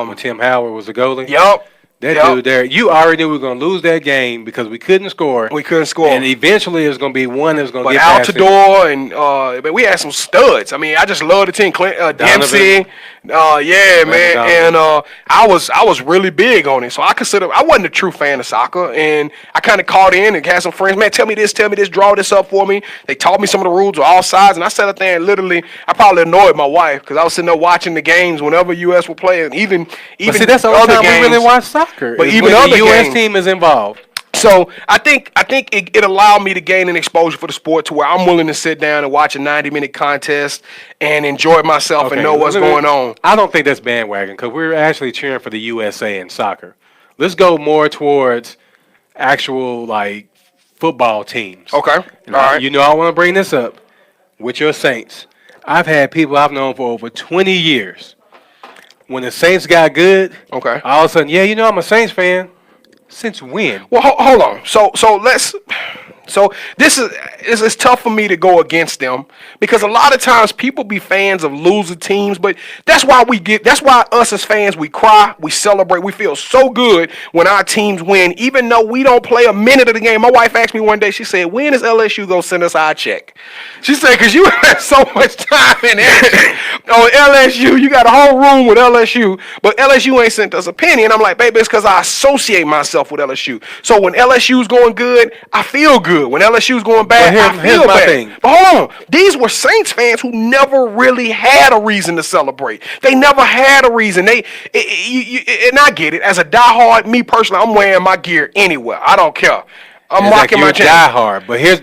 When Tim Howard was the goalie. Yup. That Yep. dude there, you already knew we were going to lose that game because we couldn't score. We couldn't score. And eventually it was going to be one that was going to But get past it. Altidore and but we had some studs. I mean, I just love the team. Dempsey, yeah, man. Donovan. And I was really big on it. So I wasn't a true fan of soccer, and I kind of caught in and had some friends. Man, tell me this, draw this up for me. They taught me some of the rules of all sides, and I sat up there and literally, I probably annoyed my wife because I was sitting there watching the games whenever U.S. were playing, even But see, that's the only other time games. we really watch soccer. But is even when other the U.S. games. team is involved. So I think it allowed me to gain an exposure for the sport to where I'm willing to sit down and watch a 90-minute contest and enjoy myself and know what's going on. I don't think that's bandwagon because we're actually cheering for the USA in soccer. Let's go more towards actual like football teams. Okay. And All right. You know I want to bring this up with your Saints. I've had people I've known for over 20 years. When the Saints got good, Okay. all of a sudden, yeah, you know I'm a Saints fan. Since when? Well, hold on. So this is tough for me to go against them because a lot of times people be fans of loser teams, but that's why us as fans, we cry, we celebrate, we feel so good when our teams win, even though we don't play a minute of the game. My wife asked me one day, she said, when is LSU gonna send us our check? She said, because you have so much time and energy on LSU, you got a whole room with LSU, but LSU ain't sent us a penny. And I'm like, baby, it's because I associate myself with LSU. So when LSU's going good, I feel good. When LSU's going bad, I here's feel my bad. thing. But hold on. These were Saints fans who never really had a reason to celebrate. They never had a reason. And I get it. As a diehard, me personally, I'm wearing my gear anywhere. I don't care. I'm It's like rocking you're my chain. diehard, but here's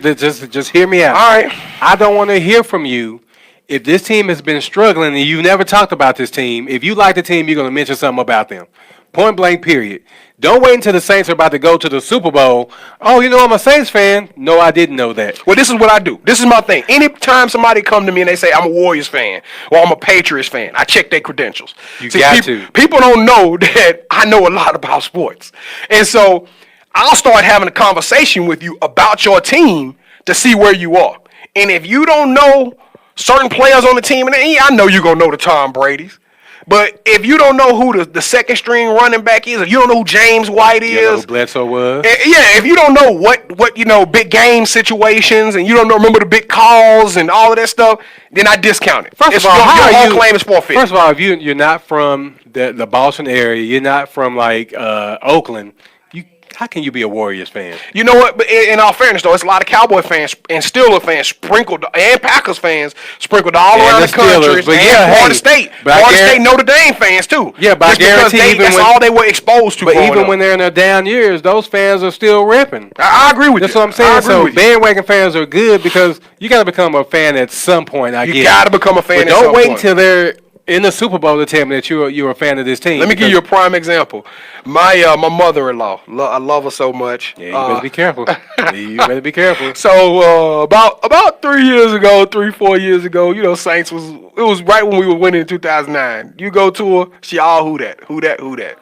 just hear me out. All right. I don't want to hear from you if this team has been struggling and you've never talked about this team. If you like the team, you're going to mention something about them. Point blank, period. Don't wait until the Saints are about to go to the Super Bowl. Oh, you know I'm a Saints fan. No, I didn't know that. Well, this is what I do. This is my thing. Anytime somebody come to me and they say I'm a Warriors fan or I'm a Patriots fan, I check their credentials. You got to. People don't know that I know a lot about sports. And so I'll start having a conversation with you about your team to see where you are. And if you don't know certain players on the team, and I know you're going to know the Tom Brady's. But if you don't know who the second string running back is, if you don't know who James White You know is, who Bledsoe was? yeah, if you don't know what big game situations and you don't remember the big calls and all of that stuff, then I discount it. First of all, your how whole claim is forfeit. First of all, if you're not from the Boston area, you're not from like Oakland, how can you be a Warriors fan? You know what? But in all fairness, though, it's a lot of Cowboy fans and Steelers fans sprinkled, and Packers fans sprinkled all around the country. but and yeah, Florida hey, State, but Florida State, Notre Dame fans too. Yeah, but I Just because guarantee even that's when- all they were exposed to. But growing even up. when they're in their down years, those fans are still ripping. I agree with That's you. what I'm I saying. agree So with you. bandwagon fans are good because you got to become a fan at some point. I You get got to it. become a fan. But at some don't wait point. until they're in the Super Bowl to tell me that you're a fan of this team. Let me give you a prime example. My mother-in-law, I love her so much. Yeah, you better be careful. You better be careful. So about 3 years ago, 4 years ago, you know, Saints it was right when we were winning in 2009. You go to her, she all who that.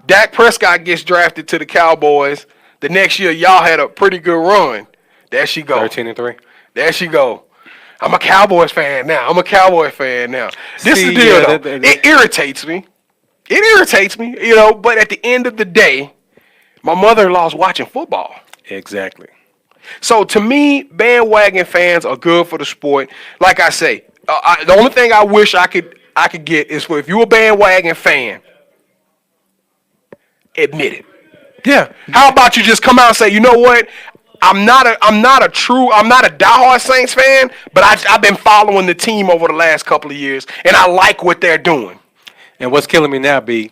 Dak Prescott gets drafted to the Cowboys. The next year, y'all had a pretty good run. There she go. 13-3. There she go. I'm a Cowboys fan now. This is the deal, though. It irritates me. But at the end of the day, my mother-in-law's watching football. Exactly. So to me, bandwagon fans are good for the sport. Like I say, the only thing I wish I could get is for if you're a bandwagon fan, admit it. Yeah. How about you just come out and say, you know what? I'm not a diehard Saints fan, but I've been following the team over the last couple of years, and I like what they're doing. And what's killing me now, B,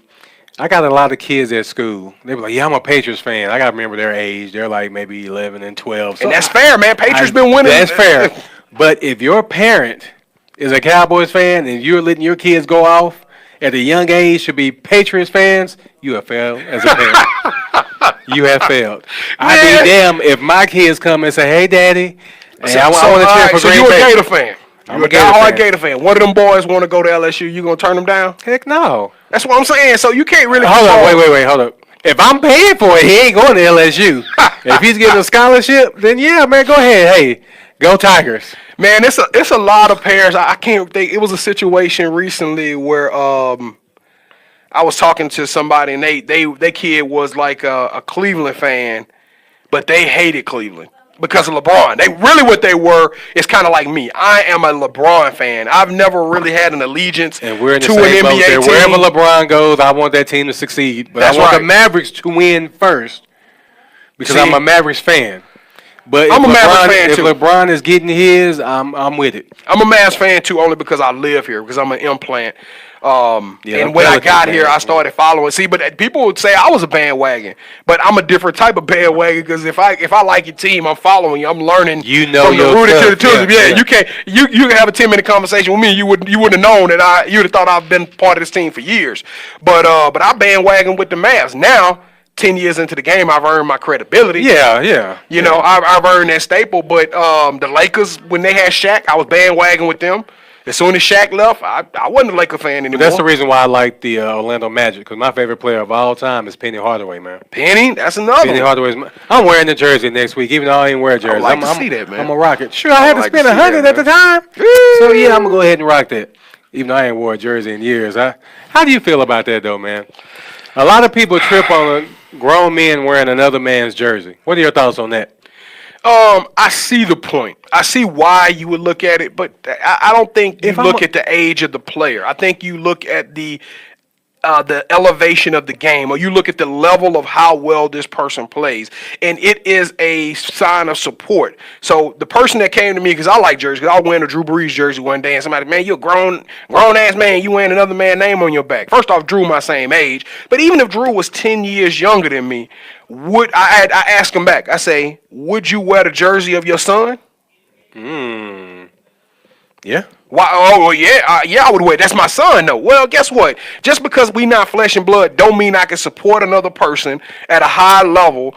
I got a lot of kids at school. They were like, yeah, I'm a Patriots fan. I got to remember their age. They're like maybe 11 and 12. So and that's fair, man. Patriots been winning. That's fair. But if your parent is a Cowboys fan and you're letting your kids go off at a young age to be Patriots fans, you have failed as a parent. You have failed. I'd be damn if my kids come and say, hey, Daddy, I want to cheer for Green Bay. So you're a Gator fan. I'm You're a diehard Gator fan. One of them boys want to go to LSU. You gonna turn them down? Heck no. That's what I'm saying. So you can't really. Hold on. Wait. Hold up. If I'm paying for it, he ain't going to LSU. If he's getting a scholarship, then yeah, man, go ahead. Hey, go Tigers. Man, it's a lot of pairs. I can't think. It was a situation recently where I was talking to somebody and they kid was like a Cleveland fan, but they hated Cleveland because of LeBron. They really what they were is kind of like me. I am a LeBron fan. I've never really had an allegiance and we're in the to same an NBA team. Wherever LeBron goes, I want that team to succeed. But That's I want right. the Mavericks to win first because I'm a Mavericks fan. But I'm a Mavericks fan if too. LeBron is getting his, I'm with it. I'm a Mavs fan too, only because I live here, because I'm an implant. And when I got here, I started following. See, but people would say I was a bandwagon, but I'm a different type of bandwagon because if I like your team, I'm following you. I'm learning. You know from the your rooted to the stuff. tulip. Yeah, you can't. You can have a 10-minute conversation with me. You wouldn't have known that you would have thought I've been part of this team for years. But I bandwagon with the Mavs now. 10 years into the game, I've earned my credibility. Yeah. You know, I've earned that staple. But the Lakers, when they had Shaq, I was bandwagon with them. As soon as Shaq left, I wasn't a Laker fan anymore. That's the reason why I like the Orlando Magic, because my favorite player of all time is Penny Hardaway, man. Penny? That's another Penny one. Hardaway's. I'm wearing the jersey next week, even though I ain't wear a jersey. I would like to see that, man. I'm a Rocket. Sure, I had to like to spend see that, $100 at the man. time. So, yeah, I'm going to go ahead and rock that, even though I ain't wore a jersey in years. How do you feel about that, though, man? A lot of people trip on grown men wearing another man's jersey. What are your thoughts on that? I see the point. I see why you would look at it, but I don't think you look at the age of the player. I think you look at the elevation of the game, or you look at the level of how well this person plays, and it is a sign of support. So the person that came to me, because I like jerseys, because I was wearing a Drew Brees jersey one day, and somebody, man, you're a grown ass man, you wearing another man's name on your back. First off, Drew my same age, but even if Drew was 10 years younger than me, I asked him back. I say, would you wear the jersey of your son? Yeah. Why? Oh, well, yeah, I would wear. That's my son, though. Well, guess what? Just because we not flesh and blood, don't mean I can support another person at a high level.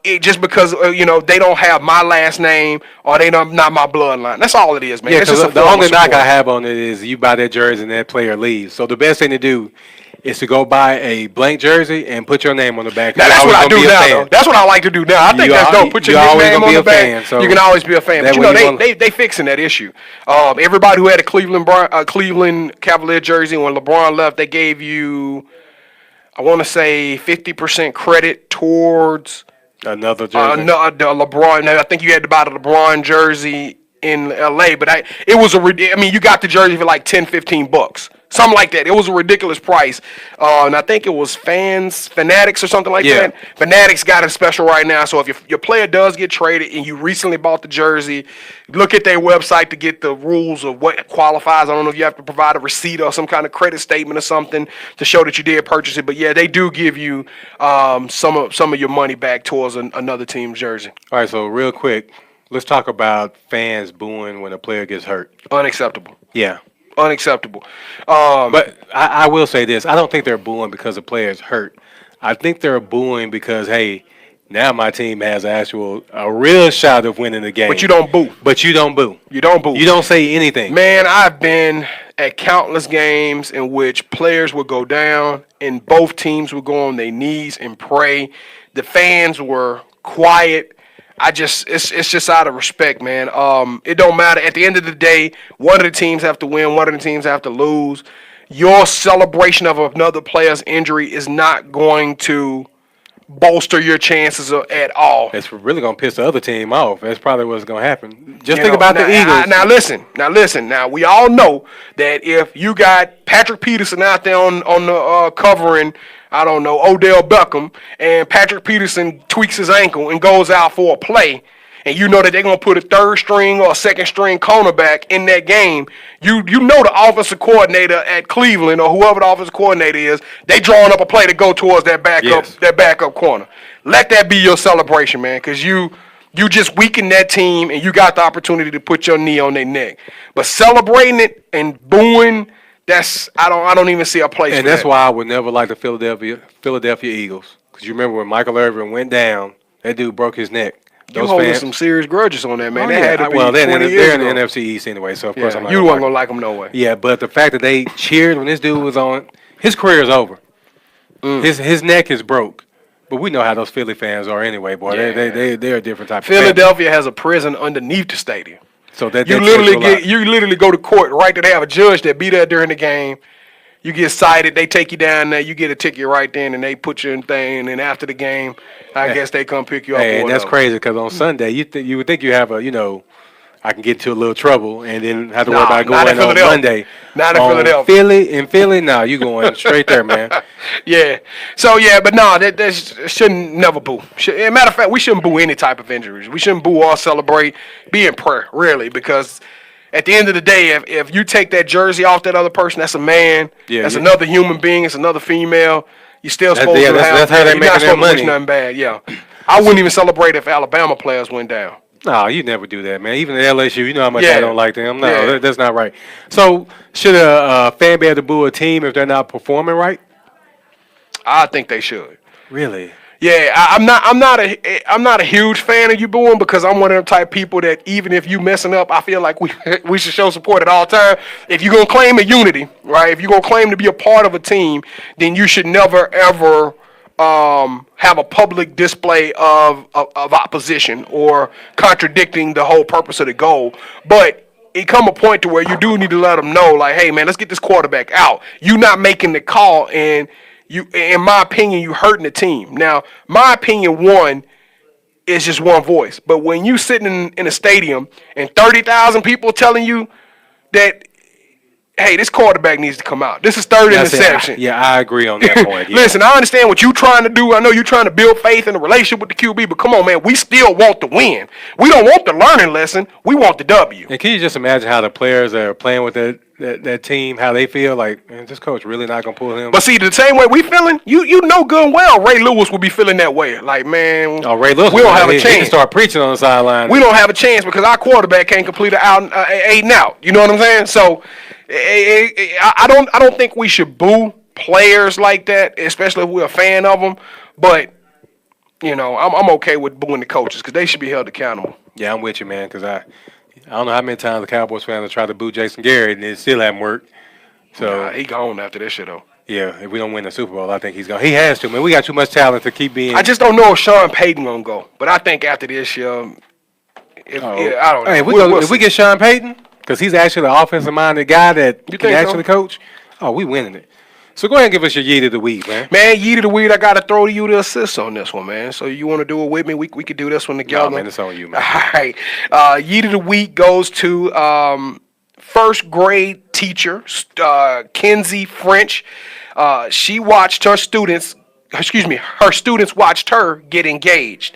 Just because they don't have my last name or they not my bloodline. That's all it is, man. Yeah, it's just because the only knock I have on it is you buy that jersey and that player leaves. So the best thing to do is to go buy a blank jersey and put your name on the back. Now, that's what I do now, though. That's what I like to do now. I think that's dope. Put your name on the back. You can always be a fan. But, they fixing that issue. Everybody who had a Cleveland Cavalier jersey, when LeBron left, they gave you, I want to say, 50% credit towards another jersey. LeBron. Now, I think you had to buy the LeBron jersey in L.A., but you got the jersey for like $10-15. Something like that. It was a ridiculous price. And I think it was Fanatics or something like that. Fanatics got a special right now. So if your player does get traded and you recently bought the jersey, look at their website to get the rules of what qualifies. I don't know if you have to provide a receipt or some kind of credit statement or something to show that you did purchase it. But, yeah, they do give you some of your money back towards another team's jersey. All right, so real quick, let's talk about fans booing when a player gets hurt. Unacceptable. Yeah. Unacceptable. But I will say this. I don't think they're booing because the player's hurt. I think they're booing because, hey, Now my team has a real shot of winning the game. But you don't boo. But you don't boo. You don't boo. You don't say anything. Man, I've been at countless games in which players would go down and both teams would go on their knees and pray. The fans were quiet. It's just out of respect, man. It don't matter. At the end of the day, one of the teams have to win, one of the teams have to lose. Your celebration of another player's injury is not going to bolster your chances at all. It's really going to piss the other team off. That's probably what's going to happen. Just think about the Eagles. Now we all know that if you got Patrick Peterson out there on the covering, I don't know, Odell Beckham, and Patrick Peterson tweaks his ankle and goes out for a play, and you know that they're going to put a third string or a second string cornerback in that game, you know the offensive coordinator at Cleveland or whoever the offensive coordinator is, they drawing up a play to go towards that backup corner. Let that be your celebration, man, because you just weakened that team and you got the opportunity to put your knee on their neck. But celebrating it and booing, I don't even see a place for that. And that's why I would never like the Philadelphia Eagles. Because you remember when Michael Irvin went down, that dude broke his neck. You holding some serious grudges on that, man. They're in the NFC East anyway, so of course I'm not. You weren't gonna like them no way. Yeah, but the fact that they cheered when this dude was on, his career is over. His neck is broke. But we know how those Philly fans are anyway, boy. Yeah. They're a different type of Philadelphia has a prison underneath the stadium. So that you literally go to court right there. They have a judge that be there during the game. You get cited, they take you down there, you get a ticket right then, and they put you in thing. And after the game, I guess they come pick you up. And that's crazy because on Sunday you would think you have I can get into a little trouble and then have to worry about going on Monday. Not in Philadelphia. In Philly, you going straight there, man. Yeah. So but no, that shouldn't never boo. Matter of fact, we shouldn't boo any type of injuries. We shouldn't boo or celebrate. Be in prayer, really, because at the end of the day, if you take that jersey off that other person, that's a man. Yeah, that's another human being. It's another female. You're still supposed to have. That's how they make their money. Nothing bad. Yeah. I wouldn't even celebrate if Alabama players went down. No, you never do that, man. Even at LSU, you know how much I don't like them. No, that's not right. So, should a fan be able to boo a team if they're not performing right? I think they should. Really? Yeah, I'm not a huge fan of you booing because I'm one of them type of people that even if you messing up, I feel like we should show support at all time. If you're gonna claim a unity, right? If you're gonna claim to be a part of a team, then you should never ever have a public display of opposition or contradicting the whole purpose of the goal. But it come a point to where you do need to let them know, like, hey, man, let's get this quarterback out. You not making the call, and you, in my opinion, you hurting the team. Now, my opinion, one, is just one voice. But when you sitting in a stadium and 30,000 people telling you that, hey, this quarterback needs to come out. This is third interception. I agree on that point. Yeah. Listen, I understand what you're trying to do. I know you're trying to build faith in a relationship with the QB, but come on, man. We still want the win. We don't want the learning lesson. We want the W. And can you just imagine how the players that are playing with that team, how they feel like, man, this coach really not going to pull him? But see, the same way we feeling, you know good and well Ray Lewis will be feeling that way. Like, man, Ray Lewis, we don't have a chance. He can start preaching on the sideline. We don't have a chance because our quarterback can't complete an 8 and out. You know what I'm saying? So I don't think we should boo players like that, especially if we're a fan of them. But I'm okay with booing the coaches because they should be held accountable. Yeah, I'm with you, man. Because I don't know how many times the Cowboys fans have tried to boo Jason Garrett and it still hasn't worked. So he gone after this shit though. Yeah, if we don't win the Super Bowl, I think he's gone. He has to, man. We got too much talent to keep being. I just don't know if Sean Payton gonna go, but I think after this year, I don't know. If we get Sean Payton, because he's actually the offensive-minded guy that can actually coach, we winning it. So go ahead and give us your Yeet of the Week, man. Man, Yeet of the Week, I got to throw to you the assist on this one, man. So you want to do it with me? We could do this one together. No, man, it's on you, man. All right. Yeet of the Week goes to first grade teacher, Kenzie French. She watched her students watched her get engaged.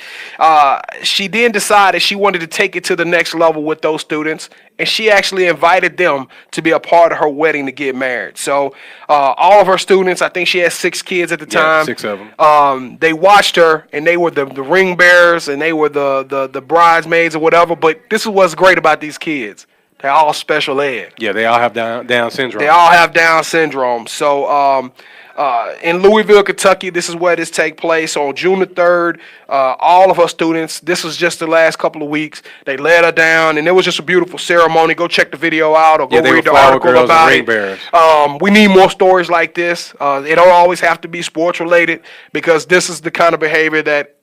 She then decided she wanted to take it to the next level with those students, and she actually invited them to be a part of her wedding to get married. So all of her students, I think she had 6 kids at the time. 6 of them. They watched her, and they were the ring bearers, and they were the bridesmaids or whatever. But this is what's great about these kids. They're all special ed. Yeah, they all have Down syndrome. They all have Down syndrome. So in Louisville, Kentucky. This is where this take place on June the 3rd. All of our students, this was just the last couple of weeks. They led her down, and it was just a beautiful ceremony. Go check the video out or go read the article about it. We need more stories like this. It don't always have to be sports related, because this is the kind of behavior that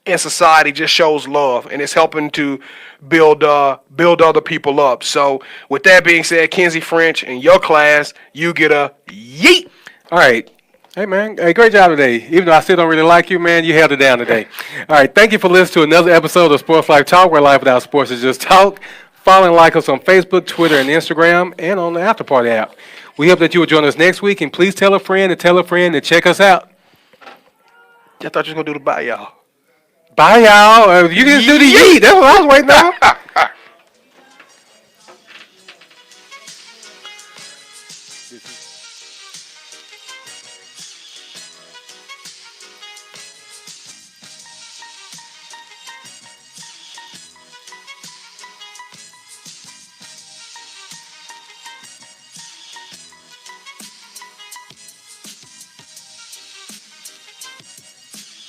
in society just shows love, and it's helping to build other people up. So with that being said, Kenzie French, in your class, you get a yeet. All right. Hey, man. Hey, great job today. Even though I still don't really like you, man, you held it down today. All right. Thank you for listening to another episode of Sports Life Talk, where life without sports is just talk. Follow and like us on Facebook, Twitter, and Instagram, and on the After Party app. We hope that you will join us next week, and please tell a friend to check us out. I thought you was going to do the bye, y'all. Bye, y'all. You can do the yeet. That's what I was waiting on.